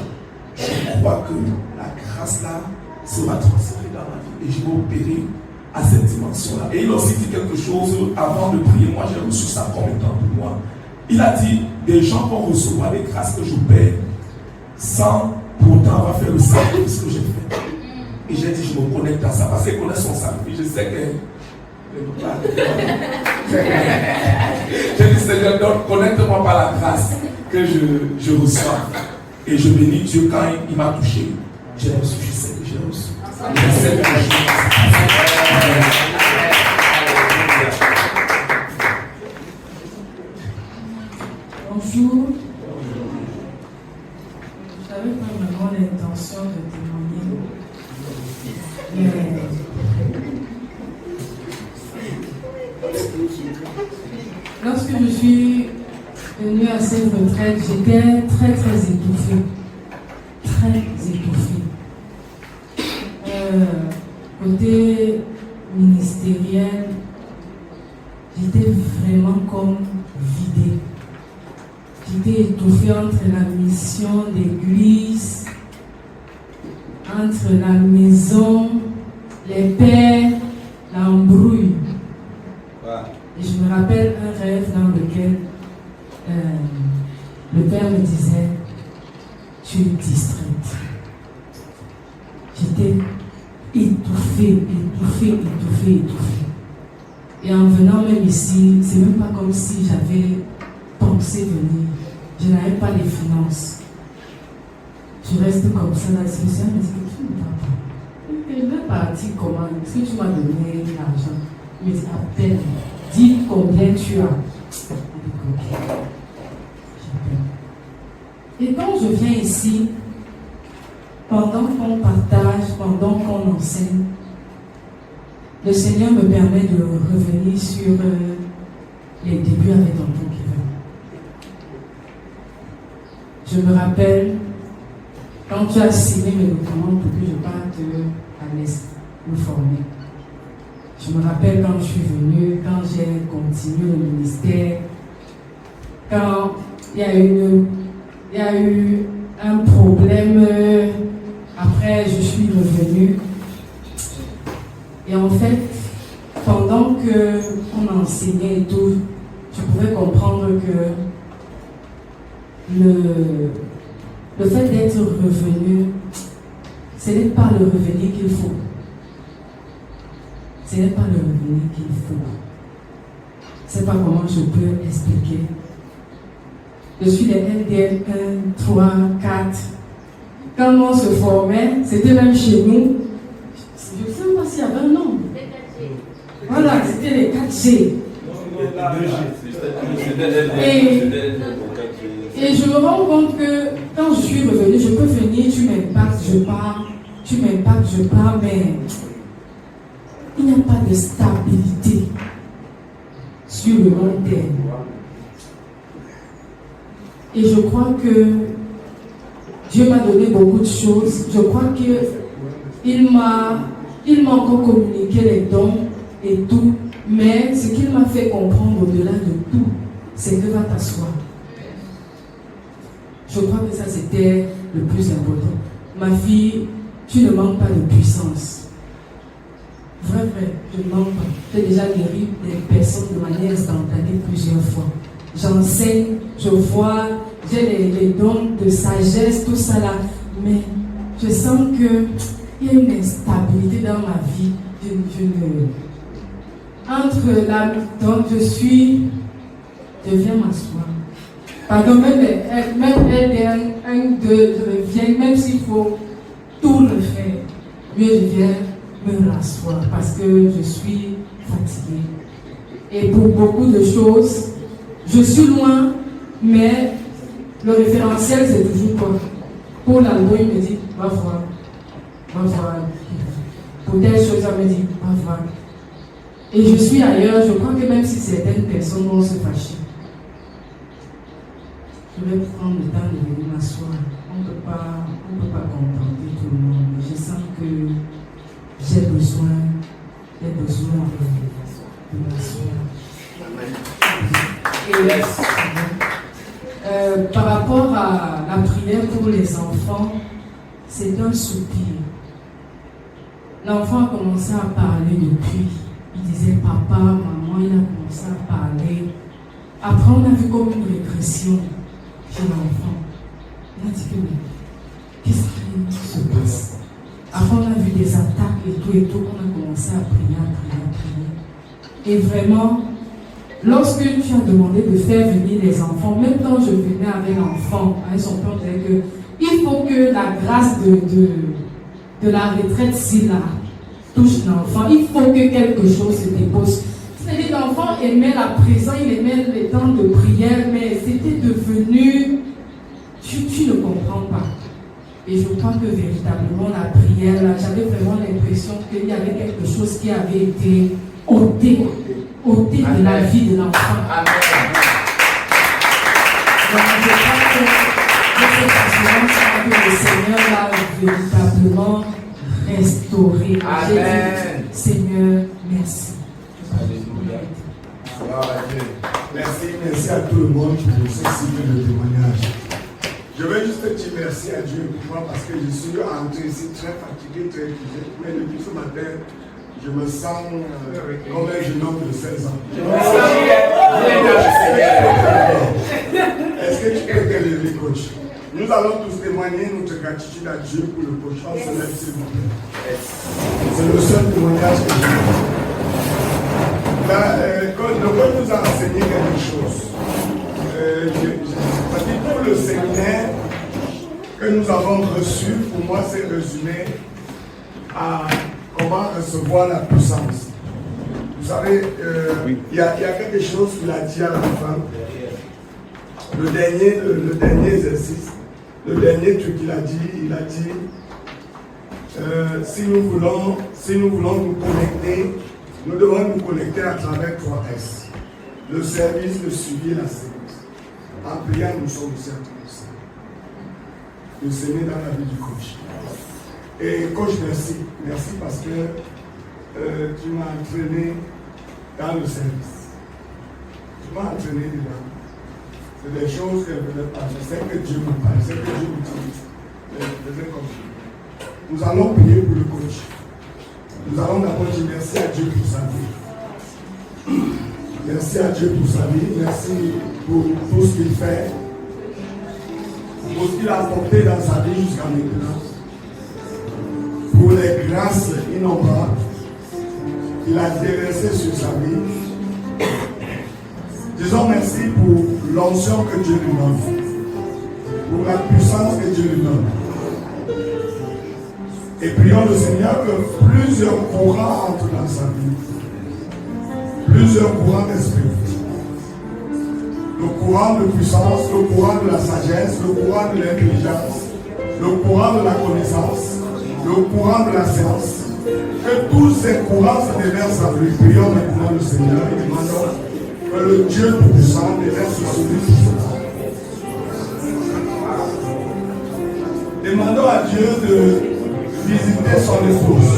je crois que la grâce là sera transférée dans ma vie et je vais opérer à cette dimension-là. Et il a aussi dit quelque chose avant de prier. Moi, j'ai reçu ça comme étant pour moi. Il a dit, des gens vont recevoir des grâces que je paie sans pourtant avoir fait le sacrifice que j'ai fait. Et j'ai dit, je me connecte à ça parce qu'il connaît son sacrifice. Je sais que. J'ai dit, Seigneur, donc connecte-moi par la grâce que je reçois. Et je bénis Dieu quand il m'a touché. J'ai reçu, je sais que j'ai reçu. Je sais que j'ai reçu. Bonjour. Je n'avais pas vraiment l'intention de témoigner. Mais lorsque je suis venue à cette retraite, j'étais très étouffée. Très étouffée. Côté ministériel, j'étais vraiment comme vidée. J'étais étouffée entre la mission d'église, entre la maison, les pères, l'embrouille. Et je me rappelle un rêve dans lequel le père me disait, tu es distraite. J'étais étouffée. Et en venant même ici, c'est même pas comme si j'avais pensé venir. Je n'avais pas les finances. Je reste comme ça là. Le Seigneur me dit que tu ne vas pas. Je vais partir comment? Est-ce que tu m'as donné l'argent? Il me dit à peine. Dis combien tu as. Et quand je viens ici, pendant qu'on partage, pendant qu'on enseigne, le Seigneur me permet de revenir sur les débuts avec Tonton Kevin. Je me rappelle quand tu as signé mes documents pour que je parte à l'Est me former. Je me rappelle quand je suis venue, quand j'ai continué le ministère, quand il y a eu un problème, après je suis revenue. Et en fait, pendant qu'on enseignait et tout, je pouvais comprendre que le fait d'être revenu, ce n'est pas le revenu qu'il faut. Ce n'est pas le revenu qu'il faut. Je ne sais pas comment je peux expliquer. Je suis les LDL 1, 3, 4. Quand on se formait, c'était même chez nous. Je ne sais pas s'il y avait un nom. Voilà, c'était les 4G. Et je me rends compte que quand je suis revenue, je peux venir, tu m'impactes, je pars, mais il n'y a pas de stabilité sur le long terme. Et je crois que Dieu m'a donné beaucoup de choses. Je crois qu'il m'a encore communiqué les dons et tout. Mais ce qu'il m'a fait comprendre au-delà de tout, c'est que va t'asseoir. Je crois que ça c'était le plus important. Ma fille, tu ne manques pas de puissance. Vrai, je ne manque pas. J'ai déjà guéri des personnes de manière instantanée plusieurs fois. J'enseigne, je vois, j'ai les dons de sagesse, tout ça là. Mais je sens qu'il y a une instabilité dans ma vie. Entre là, donc je viens m'asseoir. Pardon, même elle, un, deux, je reviens, même s'il faut tout refaire. Mieux je viens me rasseoir parce que je suis fatiguée. Et pour beaucoup de choses, je suis loin, mais le référentiel c'est toujours quoi. Pour l'album, il me dit, va voir. Pour telle chose, elle me dit, va voir. Et je suis ailleurs, je crois que même si certaines personnes vont se fâcher, je vais prendre le temps de venir m'asseoir. On ne peut pas contenter tout le monde. Mais je sens que j'ai besoin de m'asseoir. Par rapport à la prière pour les enfants, c'est un soupir. L'enfant a commencé à parler depuis. Il disait papa, maman, il a commencé à parler. Après, on a vu comme une régression chez l'enfant. Il a dit que qu'est-ce qui se passe? Après, on a vu des attaques et tout, on a commencé à prier. Et vraiment, lorsque tu as demandé de faire venir les enfants, même quand je venais avec l'enfant, avec son père, on disait que il faut que la grâce de la retraite, si là, touche l'enfant, il faut que quelque chose se dépose. C'est-à-dire que l'enfant aimait la présence, il aimait les temps de prière, mais c'était devenu, tu ne comprends pas. Et je crois que véritablement la prière, là, j'avais vraiment l'impression qu'il y avait quelque chose qui avait été ôté de la vie de l'enfant. Donc je crois que cette assurance que le Seigneur l'a véritablement restauré. Amen. Seigneur, merci. Alléluia. Merci à tout le monde pour ce signe de témoignage. Je veux juste dire merci à Dieu pour moi parce que je suis entré ici très fatigué, très épuisé. Mais depuis ce matin, je me sens comme un jeune homme de 16 ans. Est-ce que tu peux te lever, coach? Nous allons tous témoigner notre gratitude à Dieu pour le coach. On se lève, s'il vous plaît. C'est le seul témoignage que j'ai. Le coach nous a enseigné quelque chose. Pour le séminaire que nous avons reçu, pour moi, c'est résumé à comment recevoir la puissance. Vous savez, il y a quelque chose qu'il a dit à la fin. Le dernier exercice, le dernier truc qu'il a dit, si nous voulons nous connecter, nous devons nous connecter à travers 3S. Le service, le suivi et la séance. En priant, nous sommes certes de s'aimer dans la vie du coach. Et coach, merci. Merci parce que tu m'as entraîné dans le service. Tu m'as entraîné dedans. C'est des choses que je ne faisais pas. Je sais que Dieu me parle, je sais que Dieu me dit. Mais je faisais comme ça. Nous allons prier pour le coach. Nous allons d'abord dire merci à Dieu pour sa vie. Merci à Dieu pour sa vie. Merci pour tout ce qu'il fait. Pour ce qu'il a apporté dans sa vie jusqu'à maintenant. Pour les grâces innombrables qu'il a déversées sur sa vie. Disons merci pour l'onction que Dieu lui donne. Pour la puissance que Dieu lui donne. Et prions le Seigneur que plusieurs courants entrent dans sa vie. Plusieurs courants d'esprit. Le courant de puissance, le courant de la sagesse, le courant de l'intelligence, le courant de la connaissance, le courant de la science. Que tous ces courants se déversent à lui. Prions maintenant le Seigneur et demandons que le Dieu tout-puissant déverse sur lui tout cela. Demandons à Dieu de visiter son épouse.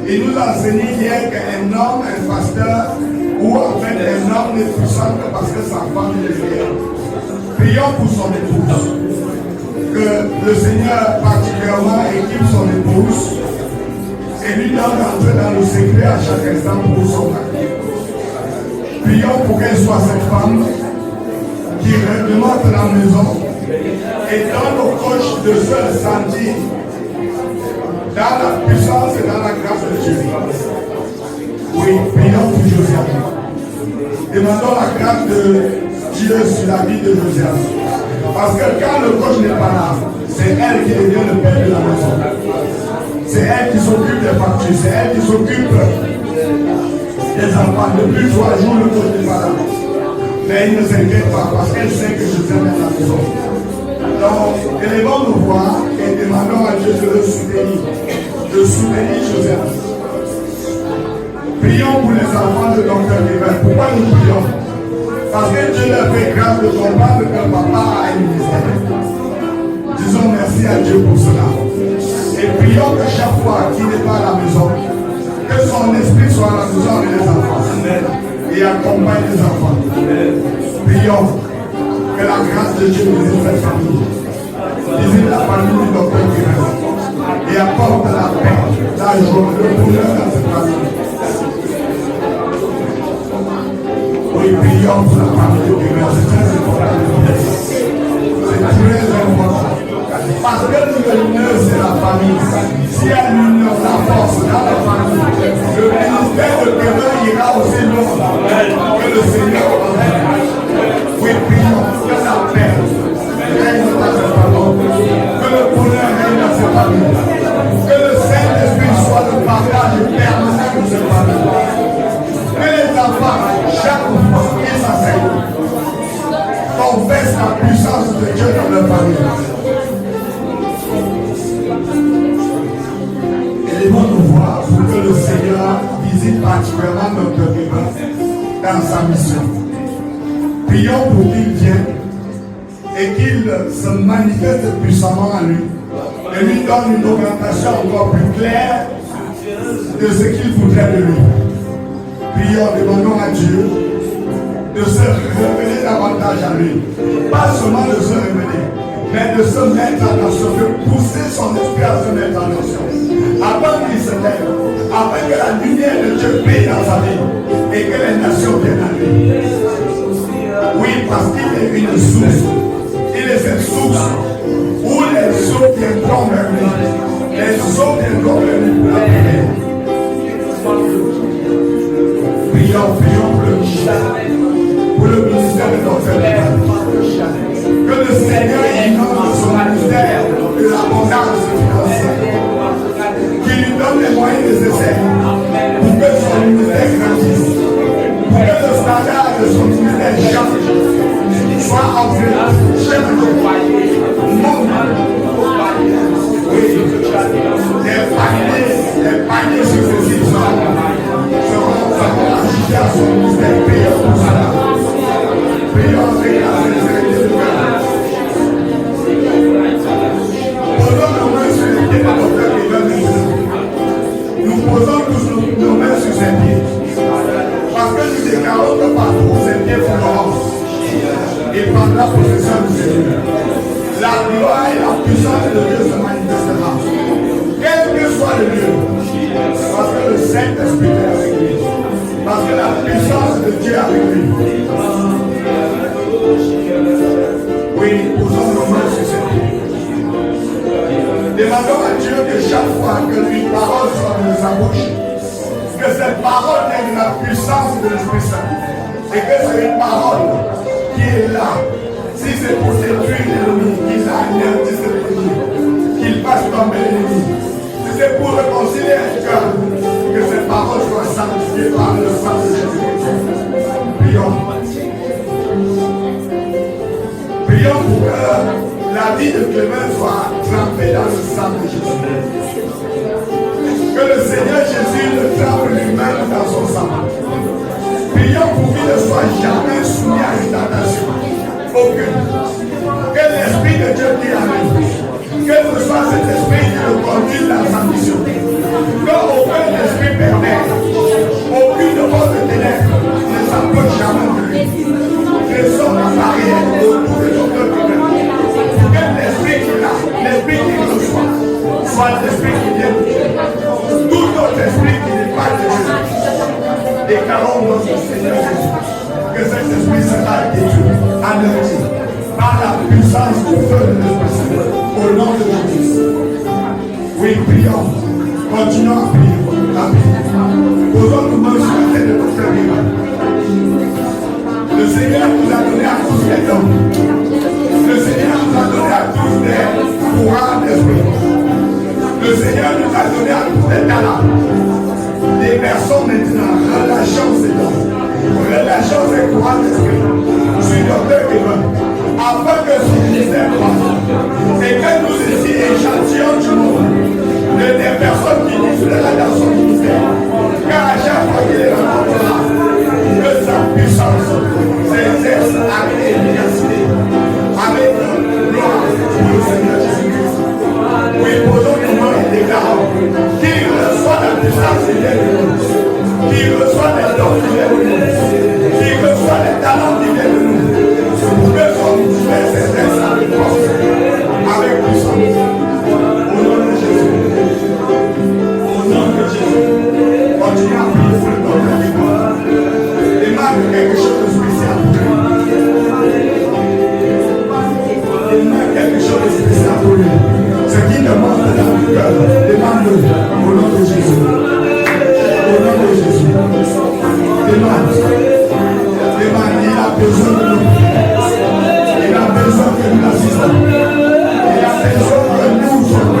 Il nous a enseigné hier qu'un homme, un pasteur, ou en fait un homme n'est puissant que parce que sa femme est fière. Prions pour son épouse. que le Seigneur particulièrement équipe son épouse et lui donne d'entrer dans le secret à chaque instant pour son mari. Prions pour qu'elle soit cette femme qui réglemente la maison et donne au coach de se sentir dans la puissance et dans la grâce de Dieu. Oui, prions pour Josiane. Demandons la grâce de Dieu sur la vie de Josiane. Parce que quand le coach n'est pas là, c'est elle qui devient le père de la maison. C'est elle qui s'occupe des factures, c'est elle qui s'occupe des enfants. Depuis 3 jours, le coach n'est pas là. Mais il ne s'inquiète pas parce qu'elle sait que Josiane est à la maison. Donc, élevons nos voix et demandons à Dieu de le soutenir, Josiane. Prions pour les enfants de Dr. Guébert. Pourquoi nous prions? Parce que Dieu leur fait grâce de comprendre que papa a une ministère. Disons merci à Dieu pour cela. Et prions que chaque fois qu'il n'est pas à la maison, que son esprit soit à la maison avec les enfants. Et accompagne les enfants. Prions que la grâce de Dieu visite cette famille. Visite la famille du docteur Guébert. Et apporte la paix, la joie, le bonheur dans cette famille. Oui, prions pour la famille de Guébert. C'est très important. C'est très important. Parce que l'union, c'est la famille. S'il y a l'union, la force dans la famille, le ministère de Guébert ira aussi loin que le Seigneur. Oui, prions que la paix règne dans cette famille. Que le bonheur règne dans cette famille. Que le Saint-Esprit soit le partage permanent de cette famille. Que les enfants, chaque fois qu'ils s'asseyent, confessent la puissance de Dieu dans leur famille. Élevons nos voix pour que le Seigneur visite particulièrement notre Guébert dans sa mission. Prions pour qu'il vienne et qu'il se manifeste puissamment en lui et lui donne une orientation encore plus claire de ce qu'il voudrait de lui. Prions, demandons à Dieu de se révéler davantage à lui. Pas seulement de se révéler, mais de se mettre en action, de pousser son esprit à se mettre en action. Avant qu'il se lève, afin que la lumière de Dieu brille dans sa vie et que les nations viennent à lui. Oui, parce qu'il est une source. Il est cette source où les eaux viendront vers lui. Les eaux viendront vers lui pour la prière. Prions pour le ministère de notre Père. Que le Seigneur innove son ministère de l'abondance financière. Qu'il lui donne les moyens nécessaires pour que son ministère grandisse. Pour que le standard de son ministère change. Soit entré chef de foyer, oui, les paniers successifs seront ajoutés à son ministère. Prions pour cela. Prions avec la sincérité de cœur. Posons nos mains sur les pieds de notre Guébert. Nous posons tous nos mains sur ses pieds. Parce que nous déclarons que partout ses pieds feront. Il prendra possession du Seigneur. La gloire et la puissance de Dieu se manifestera. Quel que soit le lieu. Parce que le Saint-Esprit est avec lui. Parce que la puissance de Dieu est avec lui. Oui, posons nos mains sur ses pieds. Demandons à Dieu que chaque fois que une parole soit de sa bouche, que cette parole ait de la puissance de l'Esprit Saint. Et que c'est une parole qui est là. Si c'est pour détruire l'ennemi, qu'il anéantisse l'ennemi, qu'il fasse tomber l'ennemi. Si c'est pour réconcilier un cœur, que cette parole soit sanctifiée par le sang de Jésus-Christ. Prions. Prions pour que la vie de Clément soit trempée dans le sang de Jésus. Que le Seigneur Jésus le trempe lui-même dans son sang. Prions pour qu'il ne soit jamais soumis à une tentation. Aucune. Que l'Esprit de Dieu qui arrive, que ce soit cet esprit qui le conduit dans sa mission. Qu'aucun esprit pervers, aucune force de ténèbres ne s'approche jamais de lui. Que son barrière autour de notre cœur. Que l'esprit qui l'a puissance du feu de l'Esprit Saint. Au nom de Jésus. Oui, prions. Continuons à prier. Posons nos mains sur la tête de notre frère. Le Seigneur nous a donné à tous des dons. Le Seigneur nous a donné à tous des courants d'esprit. Le Seigneur nous a donné à tous des talents. Les personnes maintenant, relâchons ces dons. Relâchons ces courants d'esprit. Sur notre cœur, afin que son ministère croisse. Et que nous ici échantillons du monde des personnes qui disent dans son ministère. Car à chaque fois qu'il est rencontré, que sa puissance s'exerce avec efficacité, avec gloire pour le Seigneur Jésus-Christ. Oui, posons nos mains et déclarons qu'il reçoit la puissance qui vient de nous, qu'il reçoit les dons qui viennent de nous, qu'il reçoit les talents qui viennent de nous, pour que son ministère s'exerce avec force, avec puissance. Au nom de Jésus. Au nom de Jésus. Continuez à prier pour le nom de Jésus. Demande quelque chose de spécial pour lui. Demande quelque chose de spécial pour lui. Ce qui demande dans le cœur, demande-le au nom de Jésus. Au nom de Jésus. Demande. Demande, il a besoin de nous. Il a besoin que nous l'assistons. Il a besoin que nous soyons.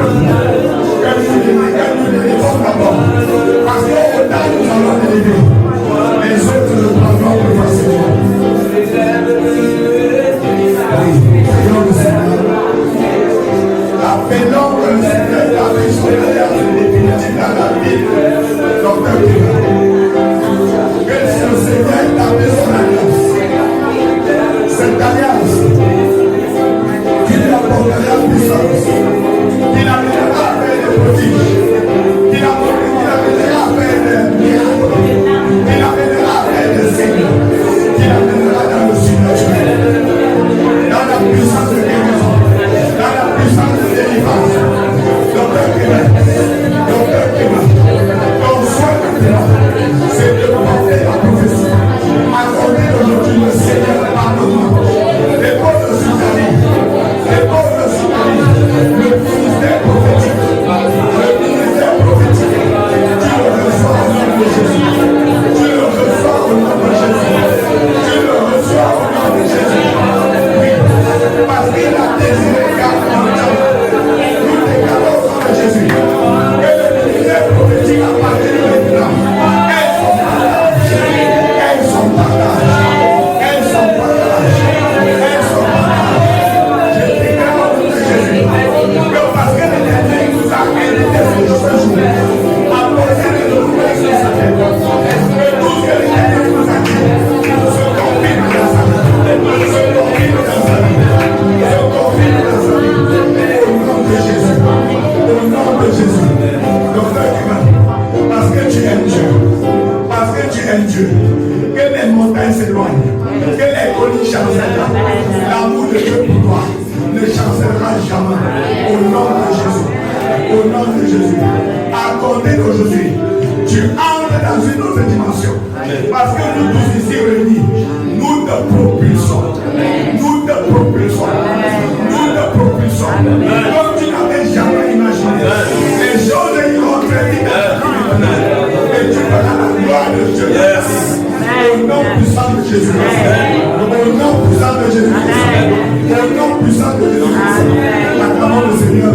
Que nous l'élevons d'abord. Parce qu'au temps nous allons l'élever. Les autres le prendront plus facilement. Prions le Seigneur. Appelons le Seigneur la missionnaire définitive dans la vie de Dr. Kira. Que le Seigneur établisse son alliance. Cette alliance qui lui apportera puissance, qui l'amènera à faire des prodiges, qui l'amènera à faire des miracles, qui l'amènera à faire des signes, qui l'amènera dans le surnaturel, dans la puissance de guérison, dans la puissance de délivrance. Docteur Kira, ton soin maintenant, c'est de porter la prophétie. Accordez aujourd'hui le Seigneur pardonnement. Les pauvres Soudani, les pauvres Soudani, le ministère prophétique, tu le reçois au nom de Jésus, tu le reçois au nom de Jésus, tu le reçois au nom de Jésus. Oui, parce qu'il a désiré garder en temps. Nous déclarons au nom de Jésus que le ministère prophétique à partir de maintenant est son partage, est son partage, est son partage, est son partage. Je déclare au nom de Jésus que parce que l'Éternel nous a aidés sur ce jour à poser de nouvelles sur sa tête, que tout ce que l'Éternel nous a dit se confirme dans sa vie, se confirme dans sa vie, se confirme dans sa vie. Au nom de Jésus, au nom de Jésus, Docteur Kira, parce que tu aimes Dieu, parce que tu aimes Dieu, que les montagnes s'éloignent, que les collines chancellent. L'amour de Dieu pour toi ne chancellera jamais. Au nom de Jésus, au nom de Jésus, accordez aujourd'hui, tu entres dans une autre dimension. Parce que nous tous ici réunis, nous te propulsons, nous te propulsons, nous te propulsons. Comme tu n'avais jamais imaginé, les choses iront très vite et tu verras la gloire de Dieu. Au nom puissant de Jésus-Christ, au nom puissant de Jésus-Christ, au nom puissant de Jésus-Christ, acclamons le Seigneur.